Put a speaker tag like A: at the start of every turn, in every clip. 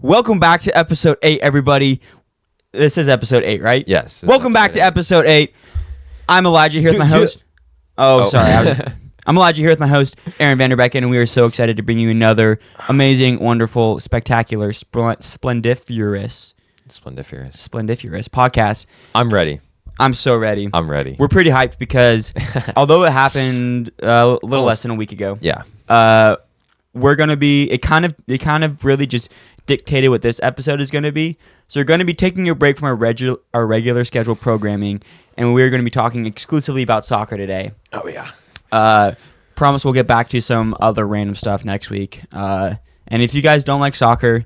A: Welcome back to episode 8, everybody. This is episode 8, right?
B: Yes.
A: Welcome back to episode 8. I'm Elijah here with my host. Sorry. I'm Elijah here with my host, Aaron Vanderbecken, and we are so excited to bring you another amazing, wonderful, spectacular, splendiferous podcast.
B: I'm ready.
A: I'm so ready.
B: I'm ready.
A: We're pretty hyped because although it happened a little less than a week ago, we're gonna be it kind of really just dictated what this episode is gonna be. So we're gonna be taking a break from our regular scheduled programming, and we're gonna be talking exclusively about soccer today.
B: Oh yeah.
A: Promise we'll get back to some other random stuff next week. And if you guys don't like soccer,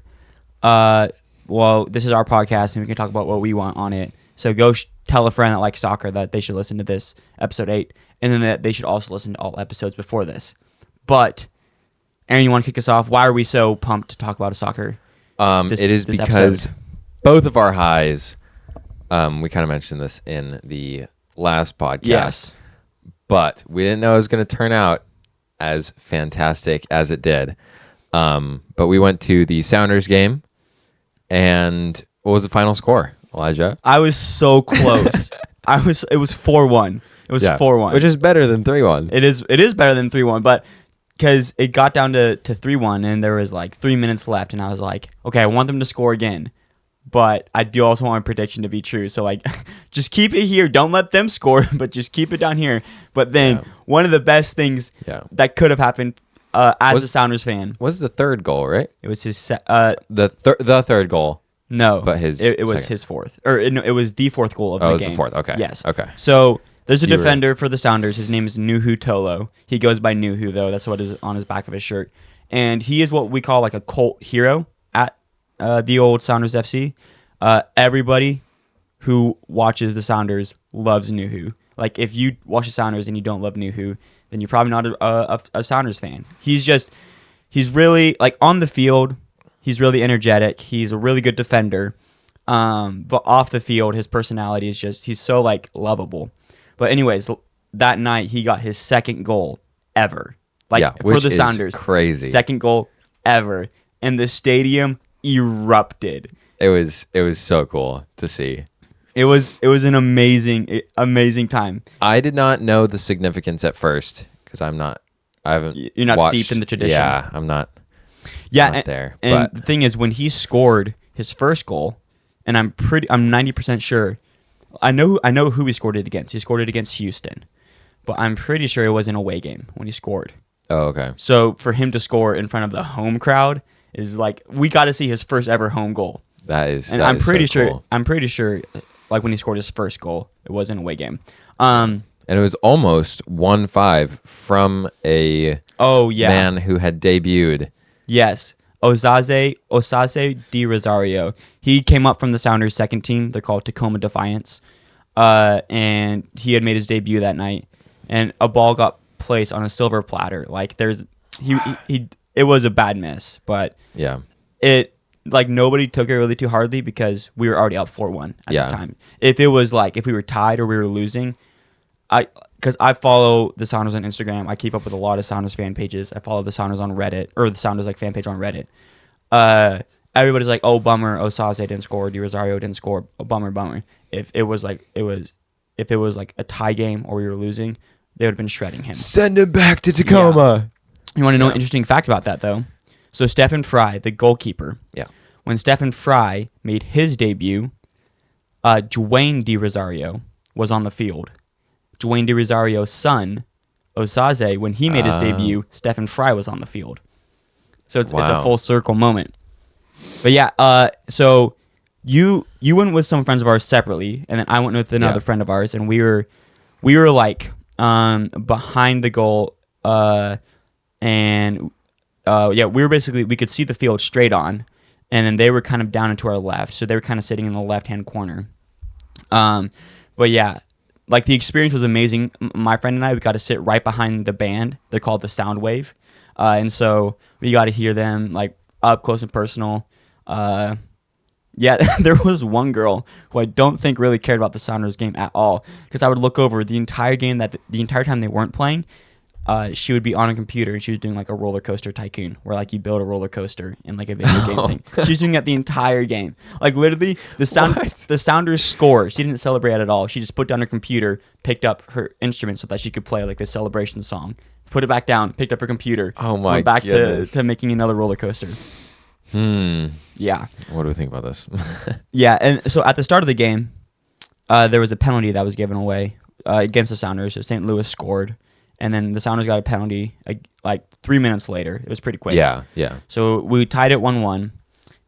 A: well, this is our podcast, and we can talk about what we want on it. So go tell a friend that likes soccer that they should listen to this episode 8, and then that they should also listen to all episodes before this. But Aaron, you want to kick us off? Why are we so pumped to talk about soccer?
B: It is because
A: episode?
B: Both of our highs, we kind of mentioned this in the last podcast.
A: Yes.
B: But we didn't know it was going to turn out as fantastic as it did. But we went to the Sounders game, and what was the final score, Elijah?
A: I was so close. It was 4-1. It was 4-1.
B: Which is better than 3-1.
A: It is better than 3-1, but because it got down to 3-1 and there was like 3 minutes left, and I was like, okay, I want them to score again, but I do also want my prediction to be true. So like, just keep it here. Don't let them score, but just keep it down here. But then one of the best things that could have happened as a Sounders fan
B: was the third goal, right?
A: It was his
B: the third goal.
A: No,
B: but
A: it was his fourth, or no, it was the fourth goal of the game.
B: Oh, it was the fourth. Okay.
A: Yes.
B: Okay.
A: So there's a defender for the Sounders. His name is Nuhu Tolo. He goes by Nuhu, though. That's what is on his back of his shirt. And he is what we call like a cult hero at the old Sounders FC. Everybody who watches the Sounders loves Nuhu. Like, if you watch the Sounders and you don't love Nuhu, then you're probably not a Sounders fan. He's really, like, on the field, he's really energetic. He's a really good defender. But off the field, his personality is just, he's so, like, lovable. But anyways, that night he got his second goal ever. For the Sounders.
B: Crazy.
A: Second goal ever. And the stadium erupted.
B: It was so cool to see.
A: It was an amazing time.
B: I did not know the significance at first because you're not
A: steeped in the tradition.
B: Yeah, I'm not.
A: Yeah,
B: not there.
A: And the thing is, when he scored his first goal, and I'm 90% sure. I know who he scored it against. He scored it against Houston, but I'm pretty sure it was an away game when he scored.
B: Oh, okay.
A: So for him to score in front of the home crowd is like, we got to see his first ever home goal. I'm pretty sure, like when he scored his first goal, it was an away game.
B: And it was almost 1-5 from a man who had debuted.
A: Yes. Osaze Di Rosario. He came up from the Sounders' second team. They're called Tacoma Defiance. And he had made his debut that night. And a ball got placed on a silver platter. Like, it was a bad miss, but nobody took it really too hardly because we were already up 4-1 at the time. If it was like, if we were tied or we were losing, because I follow the Sounders on Instagram. I keep up with a lot of Sounders fan pages. I follow the Sounders on Reddit, or the Sounders like fan page on Reddit. Everybody's like, "Oh, bummer, Osaze didn't score, Di Rosario didn't score. Oh, bummer." If it was like a tie game or we were losing, they would have been shredding him.
B: Send him back to Tacoma.
A: You want to know an interesting fact about that, though? So Stephen Fry, the goalkeeper.
B: Yeah.
A: When Stephen Fry made his debut, Dwayne Di Rosario was on the field. Dwayne Di Rosario's son, Osaze, when he made his debut, Stephen Fry was on the field. So it's a full circle moment. But yeah, so you went with some friends of ours separately, and then I went with another friend of ours, and we were like behind the goal, and we were basically, we could see the field straight on, and then they were kind of down and to our left, so they were kind of sitting in the left-hand corner. But yeah, like, the experience was amazing. My friend and I, we got to sit right behind the band. They're called the Soundwave. And so we got to hear them, like, up close and personal. There was one girl who I don't think really cared about the Sounders game at all, because I would look over the entire game, the entire time they weren't playing. she would be on a computer and she was doing like a roller coaster tycoon where like you build a roller coaster in like a video game thing. She was doing that the entire game. Like literally the Sounders score. She didn't celebrate it at all. She just put down her computer, picked up her instrument so that she could play like the celebration song, put it back down, picked up her computer, went back to making another roller coaster. Yeah.
B: What do we think about this?
A: Yeah, and so at the start of the game, there was a penalty that was given away against the Sounders. So St. Louis scored. And then the Sounders got a penalty like 3 minutes later. It was pretty quick.
B: Yeah.
A: So we tied it 1-1.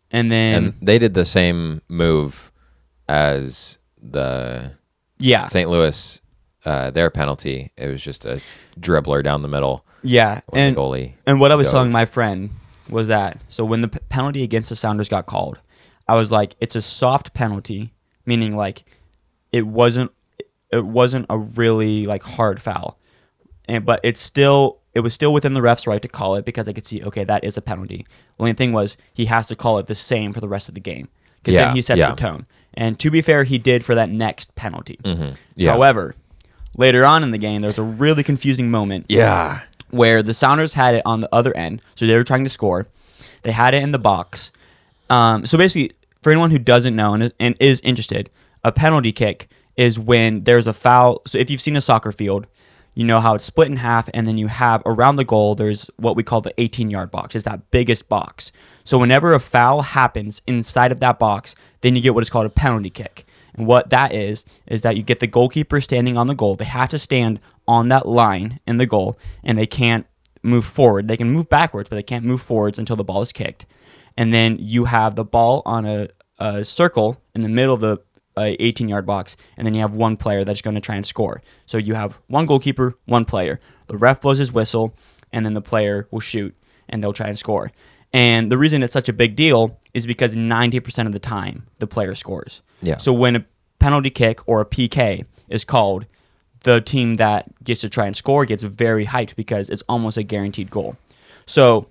A: And then
B: they did the same move as the St. Louis, their penalty. It was just a dribbler down the middle.
A: Yeah.
B: And the goalie
A: and what I was telling my friend was that, so when the penalty against the Sounders got called, I was like, it's a soft penalty, meaning like it wasn't a really like hard foul. But it was still within the ref's right to call it because I could see, okay, that is a penalty. The only thing was he has to call it the same for the rest of the game because then he sets the tone. And to be fair, he did for that next penalty.
B: Mm-hmm. Yeah.
A: However, later on in the game, there's a really confusing moment.
B: Yeah.
A: Where the Sounders had it on the other end, so they were trying to score. They had it in the box. So basically, for anyone who doesn't know and is interested, a penalty kick is when there's a foul. So if you've seen a soccer field, you know how it's split in half, and then you have around the goal, there's what we call the 18-yard box. It's that biggest box. So whenever a foul happens inside of that box, then you get what is called a penalty kick. And what that is that you get the goalkeeper standing on the goal. They have to stand on that line in the goal, and they can't move forward. They can move backwards, but they can't move forwards until the ball is kicked. And then you have the ball on a circle in the middle of the 18-yard box, and then you have one player that's going to try and score. So you have one goalkeeper, one player. The ref blows his whistle, and then the player will shoot, and they'll try and score. And the reason it's such a big deal is because 90% of the time, the player scores.
B: Yeah.
A: So when a penalty kick or a PK is called, the team that gets to try and score gets very hyped because it's almost a guaranteed goal. So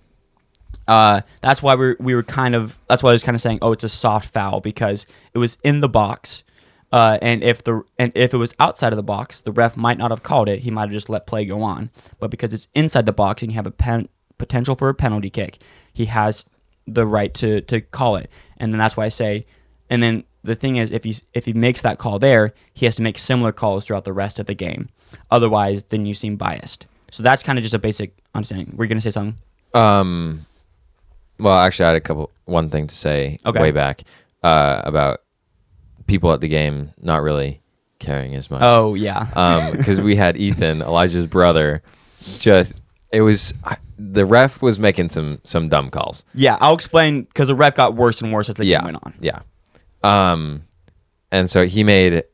A: that's why that's why I was kind of saying, oh, it's a soft foul because it was in the box, and if it was outside of the box, the ref might not have called it. He might have just let play go on. But because it's inside the box and you have a potential for a penalty kick, he has the right to call it. And then that's why I say, and then the thing is, if he makes that call there, he has to make similar calls throughout the rest of the game. Otherwise, then you seem biased. So that's kind of just a basic understanding. Were you going to say something?
B: Well, actually, I had one thing to say way back about people at the game not really caring as much.
A: Oh, yeah.
B: Because we had Ethan, Elijah's brother, the ref was making some dumb calls.
A: Yeah, I'll explain because the ref got worse and worse as the game went on.
B: Yeah. And so he made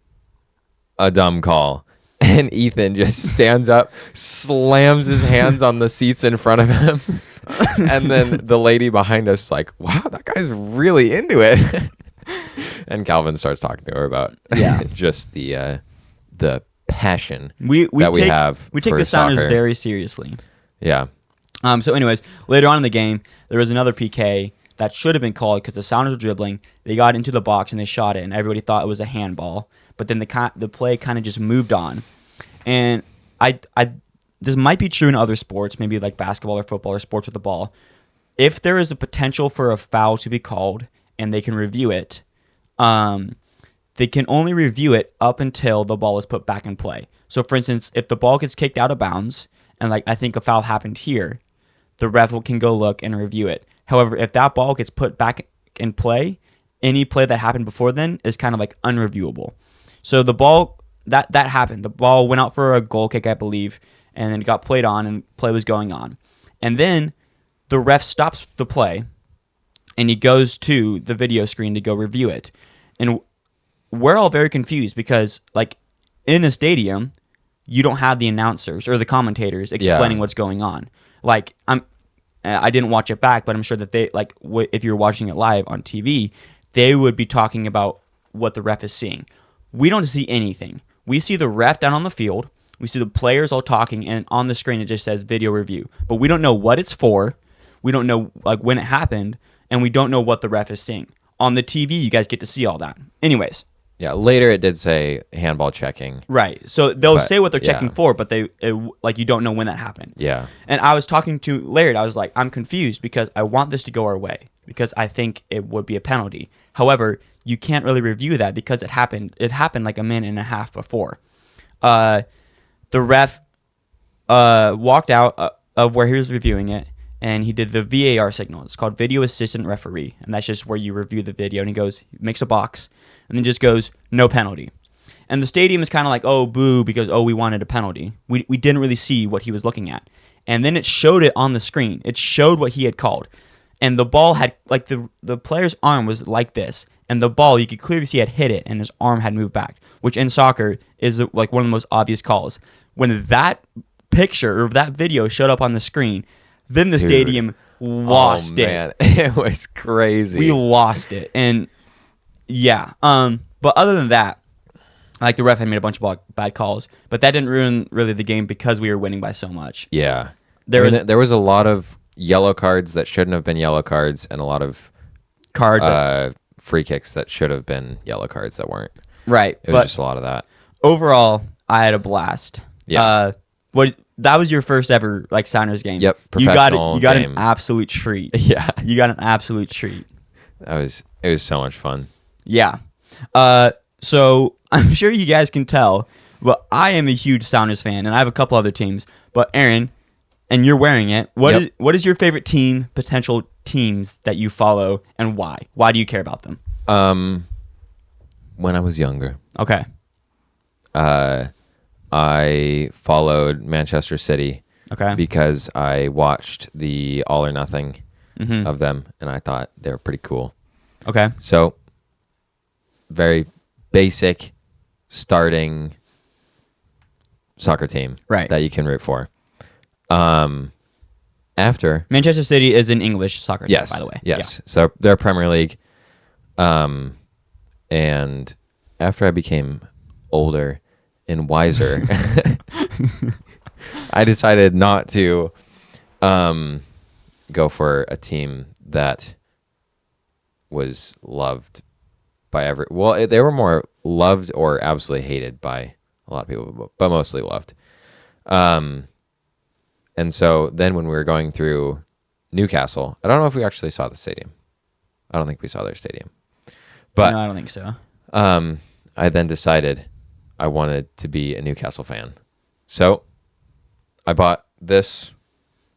B: a dumb call, and Ethan just stands up, slams his hands on the seats in front of him, and then the lady behind us like, wow, that guy's really into it. And Calvin starts talking to her about just the passion we have.
A: We take the Sounders very seriously.
B: Yeah.
A: So anyways, later on in the game, there was another PK that should have been called because the Sounders were dribbling. They got into the box and they shot it, and everybody thought it was a handball. But then the play kind of just moved on. And this might be true in other sports, maybe like basketball or football or sports with the ball. If there is a potential for a foul to be called and they can review it, they can only review it up until the ball is put back in play. So, for instance, if the ball gets kicked out of bounds and like I think a foul happened here, the ref can go look and review it. However, if that ball gets put back in play, any play that happened before then is kind of like unreviewable. So the ball, that happened. The ball went out for a goal kick, I believe, and then it got played on and play was going on. And then the ref stops the play and he goes to the video screen to go review it. And we're all very confused because like in a stadium, you don't have the announcers or the commentators explaining what's going on. Like I didn't watch it back, but I'm sure that they if you're watching it live on TV, they would be talking about what the ref is seeing. We don't see anything. We see the ref down on the field. We see the players all talking, and on the screen it just says video review. But we don't know what it's for. We don't know like when it happened, and we don't know what the ref is seeing. On the TV, you guys get to see all that. Anyways,
B: Yeah, later it did say handball checking.
A: Right. So they'll
B: But,
A: say what they're checking
B: yeah.
A: for, but like you don't know when that happened.
B: Yeah.
A: And I was talking to Laird. I was like, I'm confused because I want this to go our way because I think it would be a penalty. However, you can't really review that because it happened. It happened like a minute and a half before. The ref walked out of where he was reviewing it, and he did the VAR signal. It's called Video Assistant Referee, and that's just where you review the video. And he goes, makes a box, and then just goes, no penalty. And the stadium is kind of like, oh, boo, because, oh, we wanted a penalty. We didn't really see what he was looking at. And then it showed it on the screen. It showed what he had called. And the ball had, like, the player's arm was like this. And the ball, you could clearly see had hit it, and his arm had moved back, which in soccer is, like, one of the most obvious calls. When that picture or that video showed up on the screen, then the stadium lost it.
B: Man. It was crazy.
A: We lost it. And, yeah. But other than that, like the ref had made a bunch of bad calls, but that didn't ruin really the game because we were winning by so much.
B: Yeah.
A: There
B: There was a lot of yellow cards that shouldn't have been yellow cards, and a lot of
A: cards,
B: free kicks that should have been yellow cards that weren't.
A: right?
B: It was
A: But
B: just a lot of that.
A: overall, I had a blast.
B: Yeah.
A: What that was your first ever like Sounders game?
B: Yep,
A: You got it.
B: professional
A: You got
B: game.
A: an absolute treat.
B: Yeah.
A: You got an absolute treat.
B: It was so much fun.
A: Yeah. So I'm sure you guys can tell, but I am a huge Sounders fan, and I have a couple other teams. But Aaron, and you're wearing it.
B: Yep.
A: What is your favorite potential teams that you follow, and why? Why do you care about them?
B: When I was younger,
A: Okay.
B: I followed Manchester City
A: Okay.
B: because I watched the All or Nothing
A: Mm-hmm.
B: of them, and I thought they were pretty cool.
A: Okay.
B: So, very basic starting soccer team
A: Right.
B: that you can root for. After
A: Manchester City is an English soccer team,
B: yes,
A: by the way.
B: yes, so they're Premier League. And after I became older and wiser, I decided not to go for a team that was loved by they were more loved or absolutely hated by a lot of people, but mostly loved. And so then when we were going through Newcastle, I don't know if we actually saw the stadium. I don't think we saw their stadium. But
A: No, I don't think so.
B: I then decided I wanted to be a Newcastle fan. So I bought this.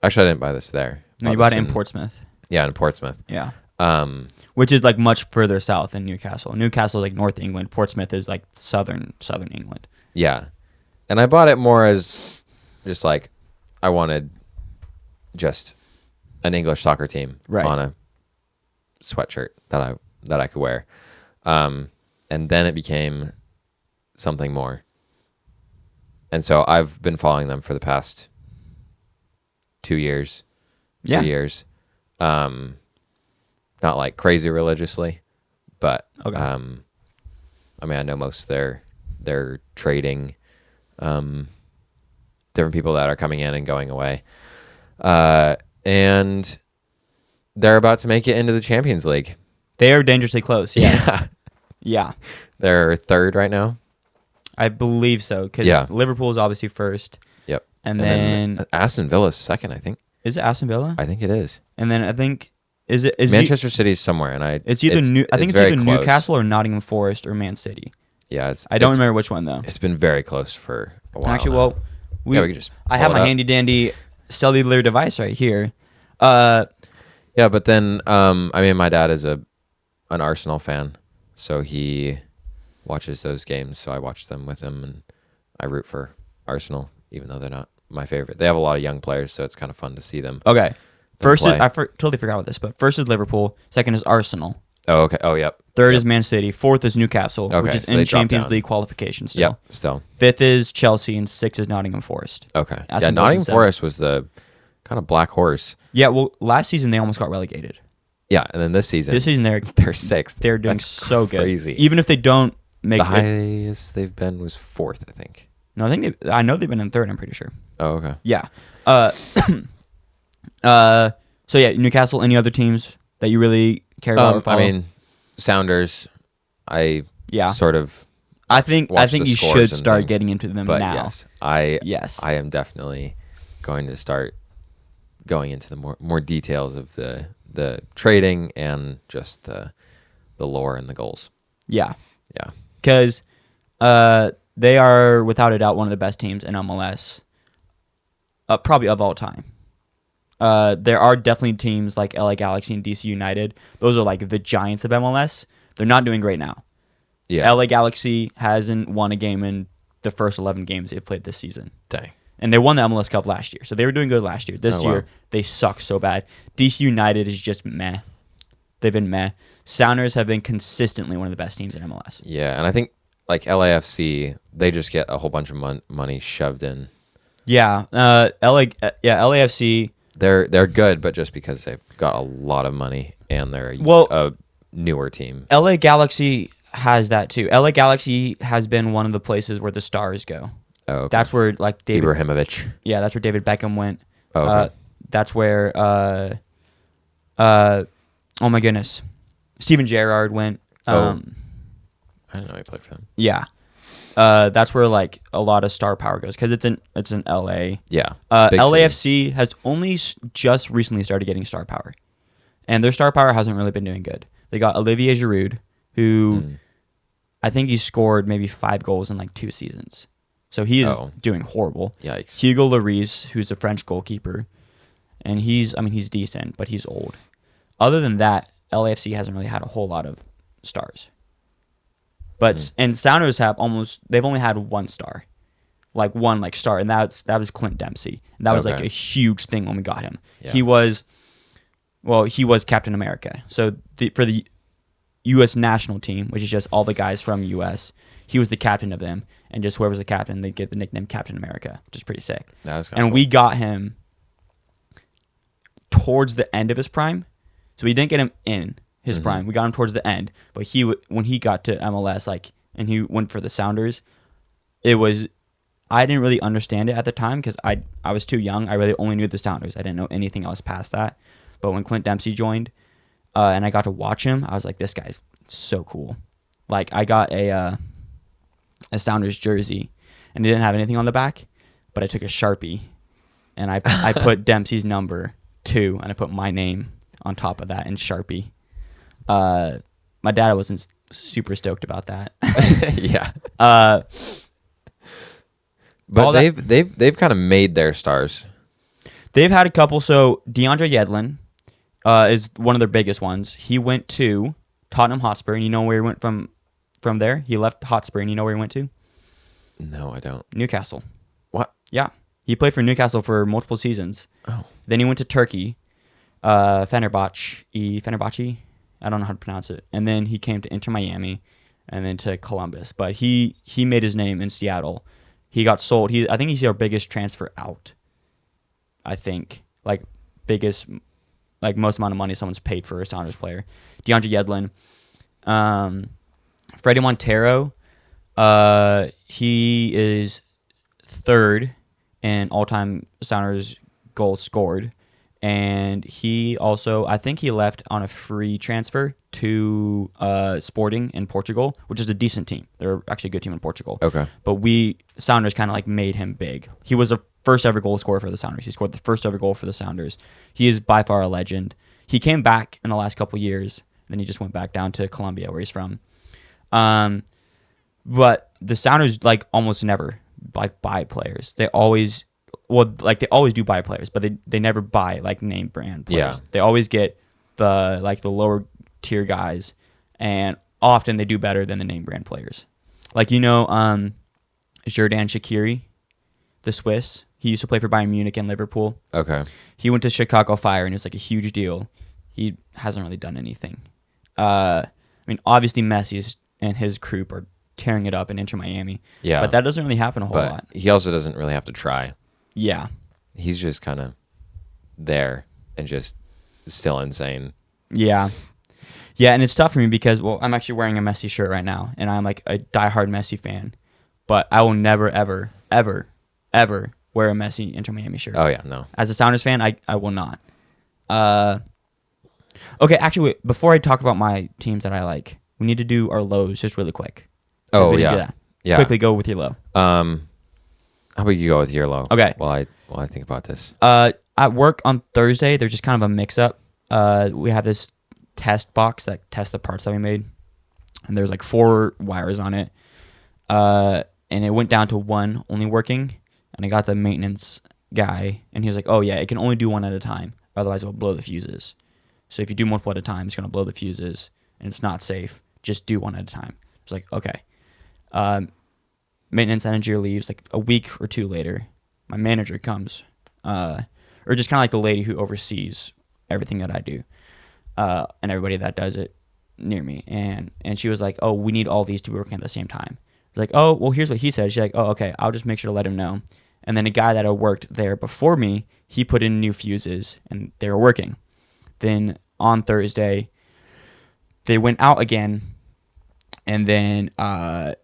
B: Actually, I didn't buy this there.
A: No, you bought
B: this
A: it in Portsmouth.
B: Yeah, in Portsmouth.
A: Yeah.
B: Which
A: Which is like much further south than Newcastle. Newcastle is like North England. Portsmouth is like southern England.
B: Yeah. And I bought it more as just like I wanted just an English soccer team
A: Right.
B: on a sweatshirt that I could wear. And then it became something more. And so I've been following them for the past 2 years,
A: Yeah.
B: 3 years. Not like crazy religiously, but
A: Okay.
B: I mean, I know most of their trading, different people that are coming in and going away, and they're about to make it into the Champions League.
A: They are dangerously close. Yes.
B: Yeah,
A: Yeah.
B: they're third right now.
A: I believe so because
B: Yeah.
A: Liverpool is obviously first,
B: Yep,
A: and then
B: Aston Villa's second. I think.
A: is it Aston Villa?
B: I think it is.
A: And then I think is
B: Manchester City's somewhere, and
A: It's either I think it's
B: very
A: either
B: close.
A: Newcastle or Nottingham Forest or Man City.
B: Yeah,
A: I don't remember which one though.
B: It's been very close for a while.
A: Actually,
B: now.
A: well,
B: yeah, we could just.
A: I have
B: pull it
A: my
B: up.
A: handy dandy cellular device right here.
B: Yeah, but then I mean, my dad is an Arsenal fan, so he watches those games. So I watch them with him, and I root for Arsenal, even though they're not my favorite. They have a lot of young players, so it's kind of fun to see them.
A: Okay. First,
B: play.
A: totally forgot about this, but first is Liverpool. Second is Arsenal.
B: Oh, okay. Oh, yep.
A: Third
B: Yep.
A: is Man City. Fourth is Newcastle, which
B: Okay,
A: is
B: so they
A: in
B: dropped
A: Champions
B: down.
A: League qualification still.
B: Yep. Still.
A: Fifth is Chelsea, and sixth is Nottingham Forest.
B: Okay.
A: Aston
B: Yeah,
A: Villa's
B: Nottingham
A: in seventh.
B: Forest was the kind of black horse.
A: Yeah, well, last season they almost got relegated.
B: Yeah, and then this season,
A: This season
B: they're sixth.
A: they're doing
B: That's
A: so good.
B: crazy.
A: Even if they don't make
B: The
A: it.
B: highest they've been was fourth, I think.
A: No, I know they've been in third. I'm pretty sure.
B: Oh, okay.
A: Yeah. So yeah, Newcastle. Any other teams that you really care about? or
B: I
A: follow?
B: mean, Sounders. I
A: Yeah.
B: sort of.
A: I think
B: watch
A: you
B: the
A: should
B: scores and
A: start
B: things.
A: getting into them
B: But
A: now.
B: yes, I
A: Yes.
B: I am definitely going to start going into the more details of the trading and just the lore and the goals.
A: Yeah.
B: Yeah.
A: Because they are without a doubt one of the best teams in MLS, probably of all time. There are definitely teams like LA Galaxy and DC United. Those are like the giants of MLS. They're not doing great now.
B: Yeah.
A: LA Galaxy hasn't won a game in the first 11 games they've played this season.
B: Dang.
A: And they won the MLS Cup last year. So they were doing good last year. This
B: Oh,
A: year,
B: wow.
A: they suck so bad. DC United is just meh. They've been meh. Sounders have been consistently one of the best teams in MLS.
B: Yeah, and I think like LAFC, they just get a whole bunch of money shoved in.
A: Yeah, LAFC.
B: They're good, but just because they've got a lot of money and they're a newer team.
A: LA Galaxy has that too. LA Galaxy has been one of the places where the stars go.
B: Oh, okay.
A: That's where like
B: Ibrahimovic.
A: Yeah, that's where David Beckham went.
B: Oh, okay.
A: That's where oh my goodness, Steven Gerrard went.
B: I didn't know he played for them.
A: Yeah. That's where like a lot of star power goes because it's in LA.
B: Yeah.
A: LAFC has only just recently started getting star power, and their star power hasn't really been doing good. They got Olivier Giroud, who I think he scored maybe 5 goals in like 2 seasons, so he is doing horrible.
B: Yikes.
A: Hugo Lloris, who's a French goalkeeper, and he's decent, but he's old. Other than that, LAFC hasn't really had a whole lot of stars. But and Sounders they've only had 1 star, like one star, and that was Clint Dempsey, and that was like a huge thing when we got him.
B: Yeah.
A: He was Captain America. So for the U.S. national team, which is just all the guys from U.S., he was the captain of them, and just whoever's the captain, they get the nickname Captain America, which is pretty sick.
B: That was
A: and
B: cool.
A: we got him towards the end of his prime, so we didn't get him in his prime. We got him towards the end, but when he got to MLS, and he went for the Sounders, I didn't really understand it at the time because I was too young. I really only knew the Sounders. I didn't know anything else past that. But when Clint Dempsey joined, and I got to watch him, I was like, this guy's so cool. Like I got a Sounders jersey, and it didn't have anything on the back, but I took a Sharpie, and I put Dempsey's number 2, and I put my name on top of that in Sharpie. My dad wasn't super stoked about that.
B: Yeah.
A: But
B: they've kind of made their stars.
A: They've had a couple. So DeAndre Yedlin is one of their biggest ones. He went to Tottenham Hotspur, and you know where he went from there? He left Hotspur, and you know where he went to?
B: No, I don't.
A: Newcastle.
B: What?
A: Yeah. He played for Newcastle for multiple seasons.
B: Oh.
A: Then he went to Turkey, Fenerbahce. I don't know how to pronounce it. And then he came to Inter Miami, and then to Columbus. But he made his name in Seattle. He got sold. I think he's our biggest transfer out. I think biggest, most amount of money someone's paid for a Sounders player. DeAndre Yedlin, Freddie Montero. He is 3rd in all-time Sounders goals scored. And he also, I think he left on a free transfer to Sporting in Portugal, which is a decent team. They're actually a good team in Portugal.
B: Okay.
A: But Sounders kind of made him big. He was the first ever goal scorer for the Sounders. He scored the first ever goal for the Sounders. He is by far a legend. He came back in the last couple years, then he just went back down to Colombia, where he's from. But the Sounders almost never buy players. They always do buy players, but they never buy name brand players.
B: Yeah.
A: They always get the lower tier guys, and often they do better than the name brand players. Xherdan Shaqiri, the Swiss. He used to play for Bayern Munich and Liverpool.
B: Okay.
A: He went to Chicago Fire, and it was a huge deal. He hasn't really done anything. Obviously Messi and his group are tearing it up in Inter Miami.
B: Yeah.
A: But that doesn't really happen a whole lot.
B: He also doesn't really have to try.
A: Yeah.
B: He's just kind of there and just still insane.
A: Yeah. Yeah, and it's tough for me because, I'm actually wearing a Messi shirt right now, and I'm a diehard Messi fan. But I will never, ever, ever, ever wear a Messi Inter Miami shirt.
B: Oh, yeah, no.
A: As a Sounders fan, I will not. Okay, actually, wait, before I talk about my teams that I like, we need to do our lows just really quick.
B: Oh,
A: Everybody
B: yeah.
A: do that.
B: Yeah.
A: Quickly go with your low.
B: How about you go with your low?
A: Okay.
B: While I think about this.
A: At work on Thursday, there's just kind of a mix-up. We have this test box that tests the parts that we made, and there's like 4 wires on it. And it went down to 1 only working, and I got the maintenance guy, and he was like, "Oh yeah, it can only do 1 at a time, otherwise it will blow the fuses. So if you do multiple at a time, it's gonna blow the fuses, and it's not safe. Just do 1 at a time." It's like, okay. Maintenance engineer leaves like a week or 2 later. My manager comes, or just kind of like the lady who oversees everything that I do, and everybody that does it near me. And she was like, "Oh, we need all these to be working at the same time." It's like, "Oh, well, here's what he said." She's like, "Oh, okay, I'll just make sure to let him know." And then a guy that had worked there before me, he put in new fuses, and they were working. Then on Thursday, they went out again, and then the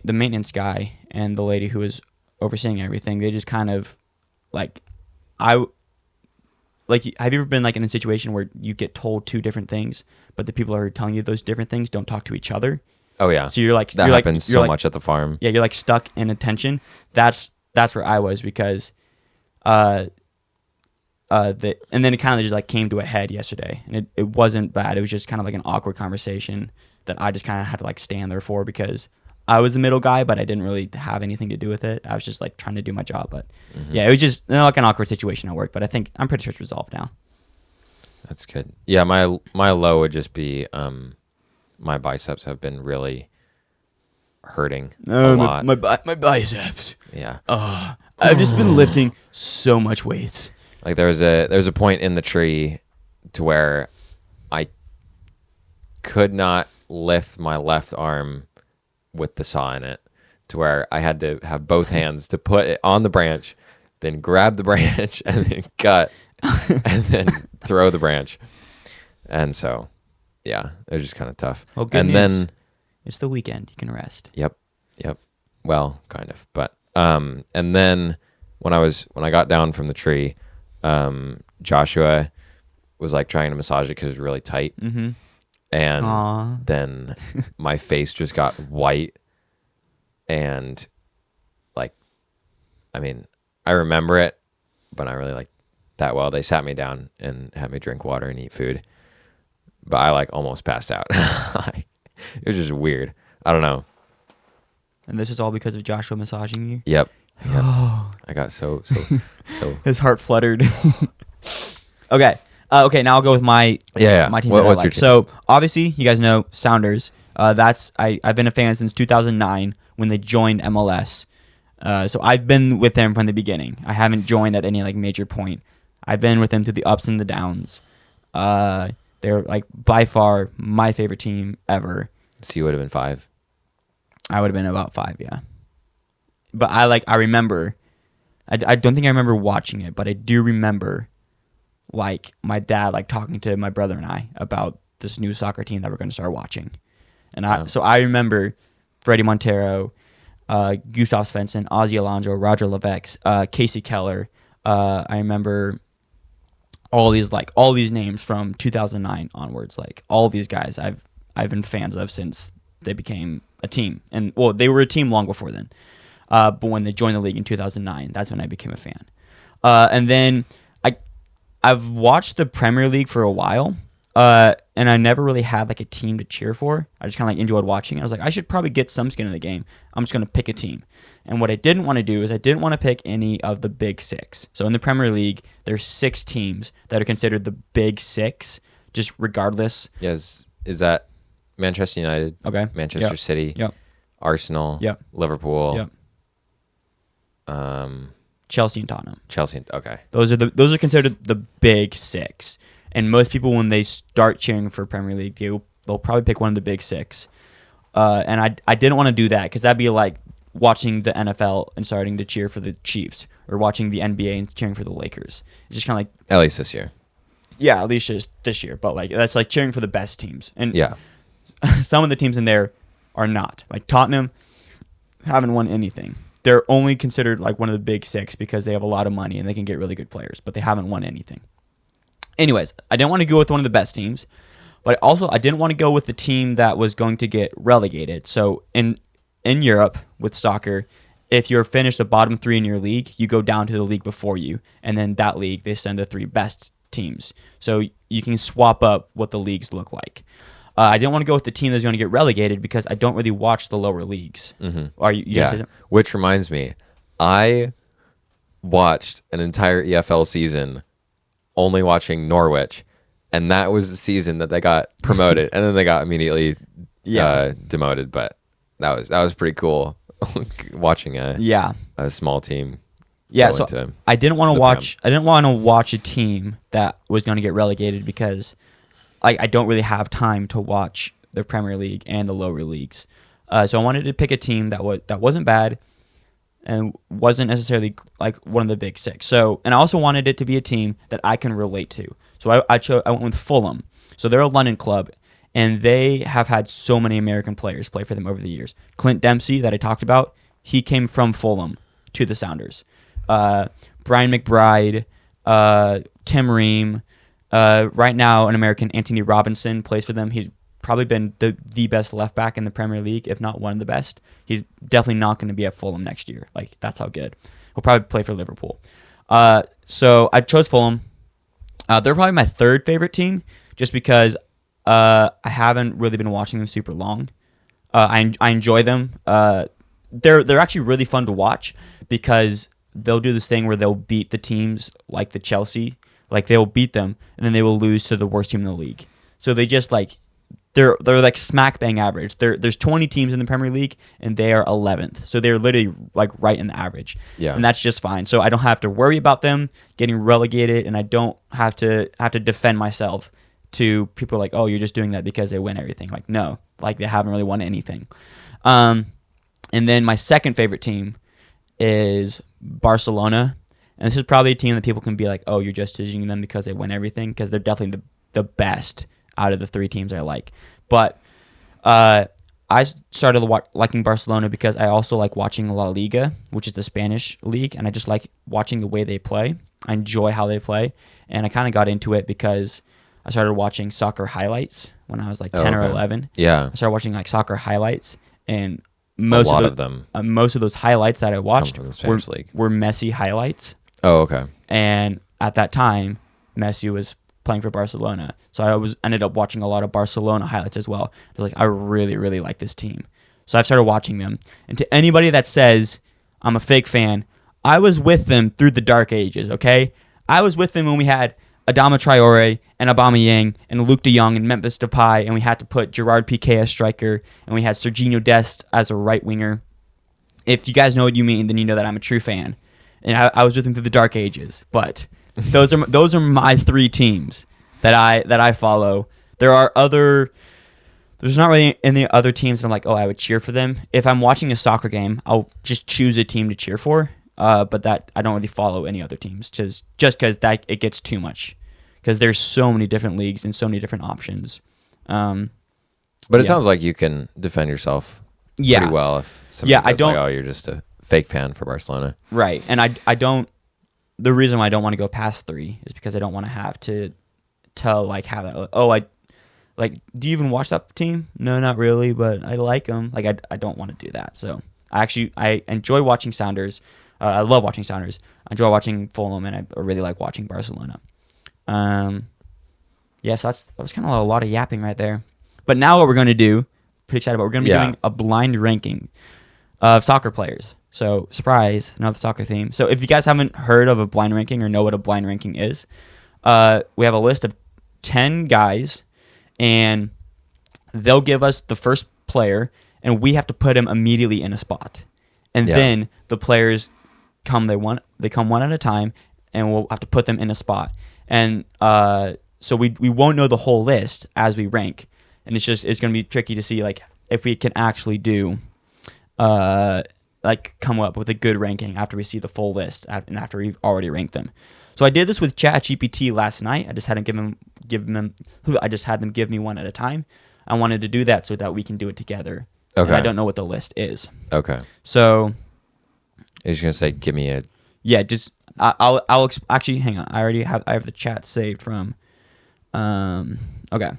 A: maintenance guy and the lady who was overseeing everything, they just kind of like have you ever been like in a situation where you get told 2 different things, but the people who are telling you those different things don't talk to each other?
B: Oh yeah.
A: So you're like
B: that
A: you're
B: happens
A: like, you're
B: so
A: like,
B: much at the farm.
A: Yeah, you're like stuck in attention. That's where I was, because and then it kind of just like came to a head yesterday, and it wasn't bad. It was just kind of like an awkward conversation that I just kind of had to like stand there for, because I was the middle guy, but I didn't really have anything to do with it. I was just like trying to do my job. But yeah, it was just like an awkward situation at work. But I'm pretty sure it's resolved now.
B: That's good. Yeah, my low would just be my biceps have been really hurting a lot.
A: My biceps.
B: Yeah.
A: I've just been lifting so much weights.
B: Like there's a point in the tree to where I could not lift my left arm with the saw in it, to where I had to have both hands to put it on the branch, then grab the branch and then cut and then throw the branch. And so, yeah, it was just kind of tough.
A: Well, good
B: and
A: news.
B: Then
A: it's the weekend. You can rest.
B: Yep. Well, kind of. But and then when I got down from the tree, Joshua was like trying to massage it because it was really tight.
A: Mm-hmm.
B: And
A: Aww.
B: then my face just got white, and like, I mean, I remember it, but not really like that well. They sat me down and had me drink water and eat food, but I like almost passed out. It was just weird. I don't know.
A: And this is all because of Joshua massaging you?
B: Yep.
A: Oh.
B: I got so.
A: His heart fluttered. Okay. Okay, now I'll go with my
B: my
A: team.
B: What's your team?
A: So obviously, you guys know Sounders. I've been a fan since 2009 when they joined MLS. So I've been with them from the beginning. I haven't joined at any like major point. I've been with them through the ups and the downs. They're like by far my favorite team ever.
B: So you would have been 5.
A: I would have been about 5, yeah. But I remember. I don't think I remember watching it, but I do remember like my dad like talking to my brother and I about this new soccer team that we're going to start watching. And so I remember Freddie Montero, Gustav Svensson, Ozzy Alonso, Roger Levex, Casey Keller. I remember all these names from 2009 onwards. Like all these guys I've been fans of since they became a team. And well, they were a team long before then. But when they joined the league in 2009, that's when I became a fan. And then I've watched the Premier League for a while, and I never really had like a team to cheer for. I just kind of like enjoyed watching. I was like, I should probably get some skin in the game. I'm just going to pick a team. And what I didn't want to do is I didn't want to pick any of the big 6. So in the Premier League, there's 6 teams that are considered the big 6, just regardless.
B: Yes, is that Manchester United?
A: Okay.
B: Manchester City.
A: Yep.
B: Arsenal.
A: Yep.
B: Liverpool.
A: Yep. Chelsea and Tottenham.
B: Okay.
A: Those are considered the big 6. And most people, when they start cheering for Premier League, they'll probably pick one of the big 6. And I didn't want to do that because that'd be like watching the NFL and starting to cheer for the Chiefs, or watching the NBA and cheering for the Lakers. It's just kind of like,
B: at least this year.
A: Yeah, at least just this year. But like that's like cheering for the best teams. And
B: yeah,
A: some of the teams in there are not. Like Tottenham haven't won anything. They're only considered like one of the big 6 because they have a lot of money and they can get really good players, but they haven't won anything. Anyways, I didn't want to go with one of the best teams. But also, I didn't want to go with the team that was going to get relegated. So in Europe with soccer, if you're finished the bottom three in your league, you go down to the league before you, and then that league they send the three best teams. So you can swap up what the leagues look like. I didn't want to go with the team that's going to get relegated because I don't really watch the lower leagues. Are you?
B: Yeah. Which reminds me, I watched an entire EFL season only watching Norwich, and that was the season that they got promoted, and then they got immediately demoted. But that was pretty cool watching a small team.
A: Yeah, so I didn't want to watch. I didn't want to watch a team that was going to get relegated because I don't really have time to watch the Premier League and the lower leagues. So I wanted to pick a team that wasn't bad and wasn't necessarily like one of the big six. So, and I also wanted it to be a team that I can relate to. So I went with Fulham. So they're a London club, and they have had so many American players play for them over the years. Clint Dempsey, that I talked about, he came from Fulham to the Sounders. Brian McBride, Tim Ream, right now an American, Anthony Robinson, plays for them. He's probably been the best left back in the Premier League, if not one of the best. He's definitely not going to be at Fulham next year. Like, that's how good. He'll probably play for Liverpool. So I chose Fulham. They're probably my third favorite team just because I haven't really been watching them super long. I enjoy them. They're actually really fun to watch because they'll do this thing where they'll beat the teams like the Chelsea. Like, they'll beat them, and then they will lose to the worst team in the league. So they just, like, they're like smack bang average. There's 20 teams in the Premier League, and they are 11th. So they're literally, like, right in the average.
B: Yeah.
A: And that's just fine. So I don't have to worry about them getting relegated, and I don't have to defend myself to people like, oh, you're just doing that because they win everything. Like, no. Like, they haven't really won anything. And then my second favorite team is Barcelona. And this is probably a team that people can be like, oh, you're just judging them because they win everything, because they're definitely the best out of the three teams I like. But I started liking Barcelona because I also like watching La Liga, which is the Spanish league, and I just like watching the way they play. I enjoy how they play, and I kind of got into it because I started watching soccer highlights when I was like 10 or 11.
B: Yeah.
A: I started watching like soccer highlights, and
B: a lot of them.
A: Most of those highlights that I watched
B: from the Spanish league.
A: Were Messi highlights.
B: Oh, okay.
A: And at that time, Messi was playing for Barcelona, so I ended up watching a lot of Barcelona highlights as well. I was like, I really, really like this team, so I've started watching them. And to anybody that says I'm a fake fan, I was with them through the dark ages. Okay, I was with them when we had Adama Traore and Aubameyang and Luke De Jong and Memphis Depay, and we had to put Gerard Piqué as striker, and we had Serginho Dest as a right winger. If you guys know what you mean, then you know that I'm a true fan. And I was with them through the dark ages. But those are my three teams that I follow. There's not really any other teams that I'm like, oh, I would cheer for them. If I'm watching a soccer game, I'll just choose a team to cheer for. But that I don't really follow any other teams just because that it gets too much, because there's so many different leagues and so many different options.
B: But it sounds like you can defend yourself pretty well if somebody goes like, oh, you're just a fake fan for Barcelona.
A: Right. And I don't, the reason why I don't want to go past 3 is because I don't want to have to tell like have that, oh, do you even watch that team? No, not really, but I like them. Like I don't want to do that. So I enjoy watching Sounders. I love watching Sounders. I enjoy watching Fulham, and I really like watching Barcelona. Yeah, so that was kind of a lot of yapping right there. But now what we're going to do, pretty excited about, we're going to be doing a blind ranking of soccer players. So, surprise, another soccer theme. So, if you guys haven't heard of a blind ranking or know what a blind ranking is, we have a list of 10 guys, and they'll give us the first player, and we have to put him immediately in a spot. And then the players come one at a time, and we'll have to put them in a spot. And so we won't know the whole list as we rank, and it's going to be tricky to see like if we can actually do like come up with a good ranking after we see the full list and after we've already ranked them. So I did this with ChatGPT last night. I just had them give me one at a time. I wanted to do that so that we can do it together. Okay. And I don't know what the list is. Okay. So
B: you're just gonna say, give me a.
A: Yeah, just I'll actually hang on. I have the chat saved from. Okay.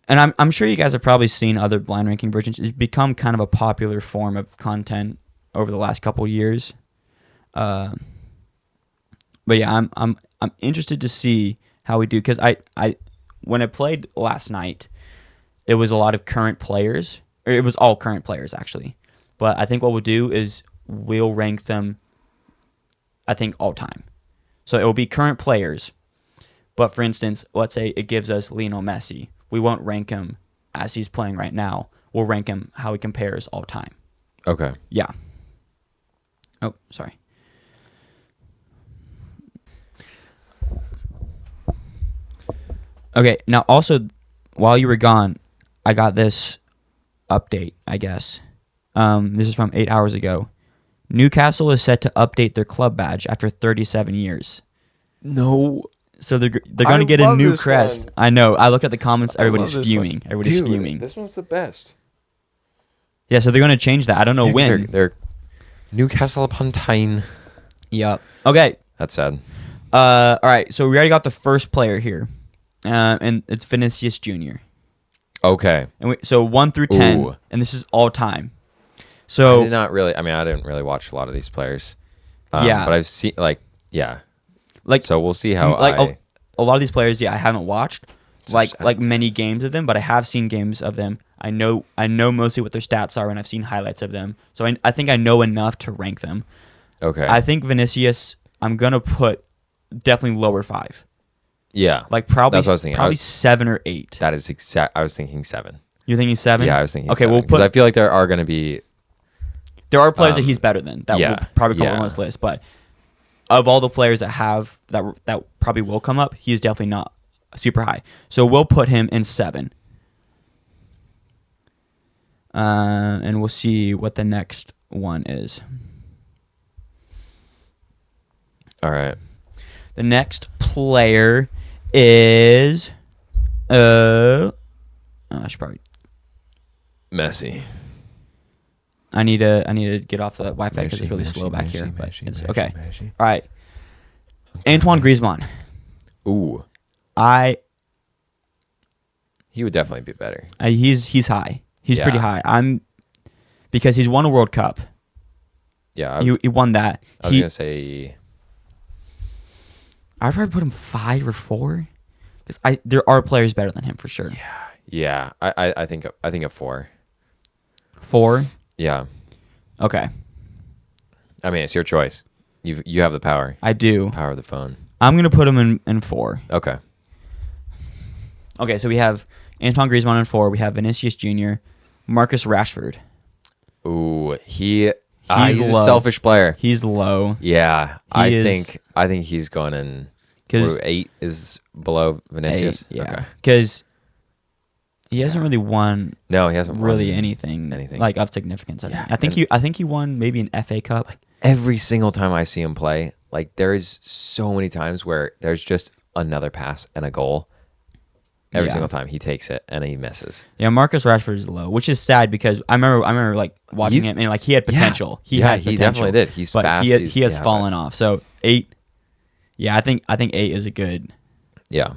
A: And I'm sure you guys have probably seen other blind ranking versions. It's become kind of a popular form of content over the last couple of years. But yeah, I'm interested to see how we do, because I when I played last night, it was a lot of current players, or it was all current players actually. But I think what we'll do is we'll rank them, I think, all time. So it will be current players. But for instance, let's say it gives us Lionel Messi. We won't rank him as he's playing right now. We'll rank him how he compares all time.
B: Okay.
A: Yeah. Oh, sorry. Okay, now also, while you were gone, I got this update, I guess. This is from 8 hours ago. Newcastle is set to update their club badge after 37 years.
B: No.
A: So they're going to get a
B: love
A: new
B: this
A: crest.
B: one.
A: I know. I looked at the comments. Everybody's
B: love this
A: fuming.
B: one.
A: Everybody's
B: Dude,
A: fuming.
B: This one's the best.
A: Yeah, so they're going to change that. I don't know when.
B: They're Newcastle upon Tyne.
A: Yep. Okay.
B: That's sad.
A: All right. So we already got the first player here, and it's Vinicius Jr.
B: Okay.
A: And so 1 through 10,
B: Ooh.
A: and this is all time.
B: I
A: So
B: didn't really watch a lot of these players.
A: Yeah.
B: But I've seen, yeah.
A: like
B: So we'll see how
A: a lot of these players, yeah, I haven't watched like
B: stats.
A: many games of them, but I have seen games of them. I know mostly what their stats are, and I've seen highlights of them. So I think I know enough to rank them.
B: Okay.
A: I think Vinicius, I'm gonna put definitely lower 5.
B: Yeah.
A: Like probably
B: That's what I was thinking.
A: probably 7 or 8.
B: That is exact. I was thinking 7.
A: You're thinking 7?
B: Yeah, I was thinking.
A: Okay,
B: 7,
A: we'll
B: because
A: put.
B: I feel like there are going to be.
A: There are players that he's better than that
B: yeah,
A: will probably come
B: yeah.
A: on this list, but of all the players that have that probably will come up, he is definitely not super high. So we'll put him in 7. And we'll see what the next one is.
B: All right.
A: The next player is I should probably.
B: Messi.
A: I need to get off the Wi-Fi because it's really slow back here. But it's okay. All right. Antoine Griezmann.
B: Ooh. He would definitely be better.
A: He's high. He's pretty
B: Yeah.
A: high. Because he's won a World Cup.
B: Yeah.
A: He won that.
B: I was gonna say.
A: I'd probably put him 5 or 4. Because there are players better than him for sure.
B: Yeah. I think a 4.
A: 4.
B: Yeah.
A: Okay.
B: I mean, it's your choice. You have the power.
A: I do.
B: Power of the phone.
A: I'm gonna put him in 4.
B: Okay.
A: Okay, so we have Antoine Griezmann in 4. We have Vinicius Jr., Marcus Rashford.
B: Ooh, he's
A: low.
B: a selfish player.
A: He's low.
B: Yeah,
A: He
B: I think he's going in.
A: 'Cause
B: 8 is below Vinicius.
A: 8, yeah.
B: Okay.
A: Because he hasn't really won
B: No, he hasn't
A: really
B: won
A: anything
B: anything.
A: like of significance. I think.
B: Yeah,
A: I think he won maybe an FA Cup.
B: Every single time I see him play, like there is so many times where there's just another pass and a goal. Every
A: Yeah.
B: single time he takes it and he misses.
A: Yeah, Marcus Rashford is low, which is sad because I remember like watching him and like he had potential. He had potential,
B: definitely did. He's
A: but
B: fast.
A: he has fallen off. So 8. Yeah, I think 8 is a good.
B: Yeah.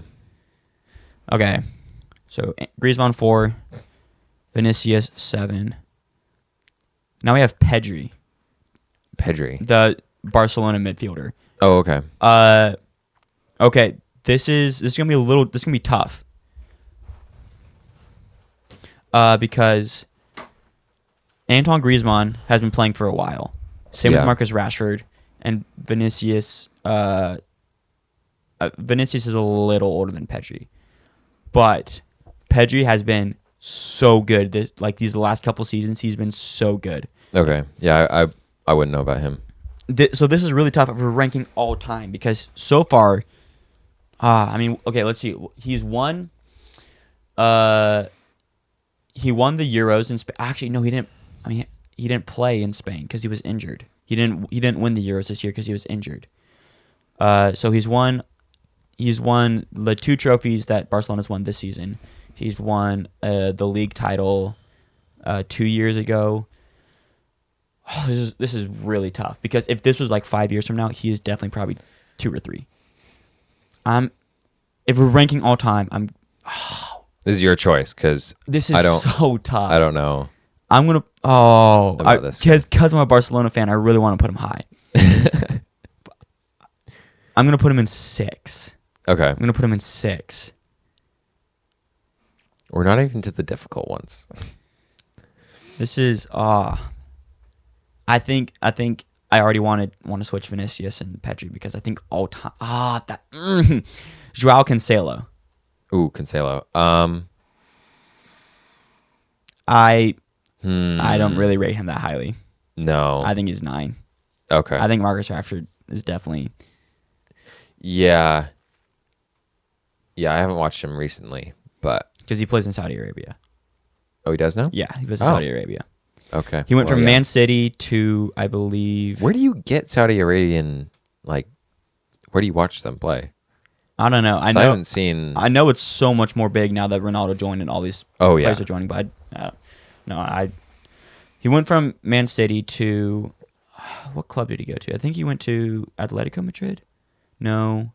A: Okay, so Griezmann 4, Vinicius 7. Now we have Pedri, the Barcelona midfielder.
B: Oh, okay.
A: Okay, this is gonna be tough. Because Antoine Griezmann has been playing for a while. Same with
B: Yeah.
A: Marcus Rashford and Vinicius. Vinicius is a little older than Pedri, but Pedri has been so good. These last couple seasons, he's been so good.
B: Okay. Yeah, I wouldn't know about him.
A: So this is really tough for ranking all time because so far, okay, let's see. He's won. He won the Euros in Spain. Actually, no, he didn't. I mean, he didn't play in Spain because he was injured. He didn't win the Euros this year because he was injured. So he's won the 2 trophies that Barcelona's won this season. He's won the league title 2 years ago. Oh, this is really tough because if this was like 5 years from now, he is definitely probably 2 or 3. If we're ranking all time,
B: This is your choice because
A: This is so tough.
B: I don't know.
A: I'm gonna
B: About this guy.
A: because I'm a Barcelona fan. I really want to put him high. I'm gonna put him in 6.
B: Okay.
A: I'm gonna put him in 6.
B: We're not even to the difficult ones.
A: This is I think I already want to switch Vinicius and Pedri because I think all time Joao Cancelo.
B: Ooh, Cancelo.
A: I don't really rate him that highly.
B: No.
A: I think he's 9.
B: Okay.
A: I think Marcus Rashford is definitely.
B: Yeah. Yeah, I haven't watched him recently, but
A: Because he plays in Saudi Arabia.
B: oh, he does now?
A: Yeah, he plays in
B: Oh.
A: Saudi Arabia.
B: Okay.
A: He went
B: Well,
A: from
B: yeah.
A: Man City to, I believe.
B: Where do you get Saudi Arabian, like, where do you watch them play?
A: I don't know. I
B: 'Cause
A: know.
B: I haven't seen.
A: I know it's so much more big now that Ronaldo joined and all these
B: Oh,
A: players
B: yeah.
A: are joining. But he went from Man City to what club did he go to? I think he went to Atletico Madrid. No,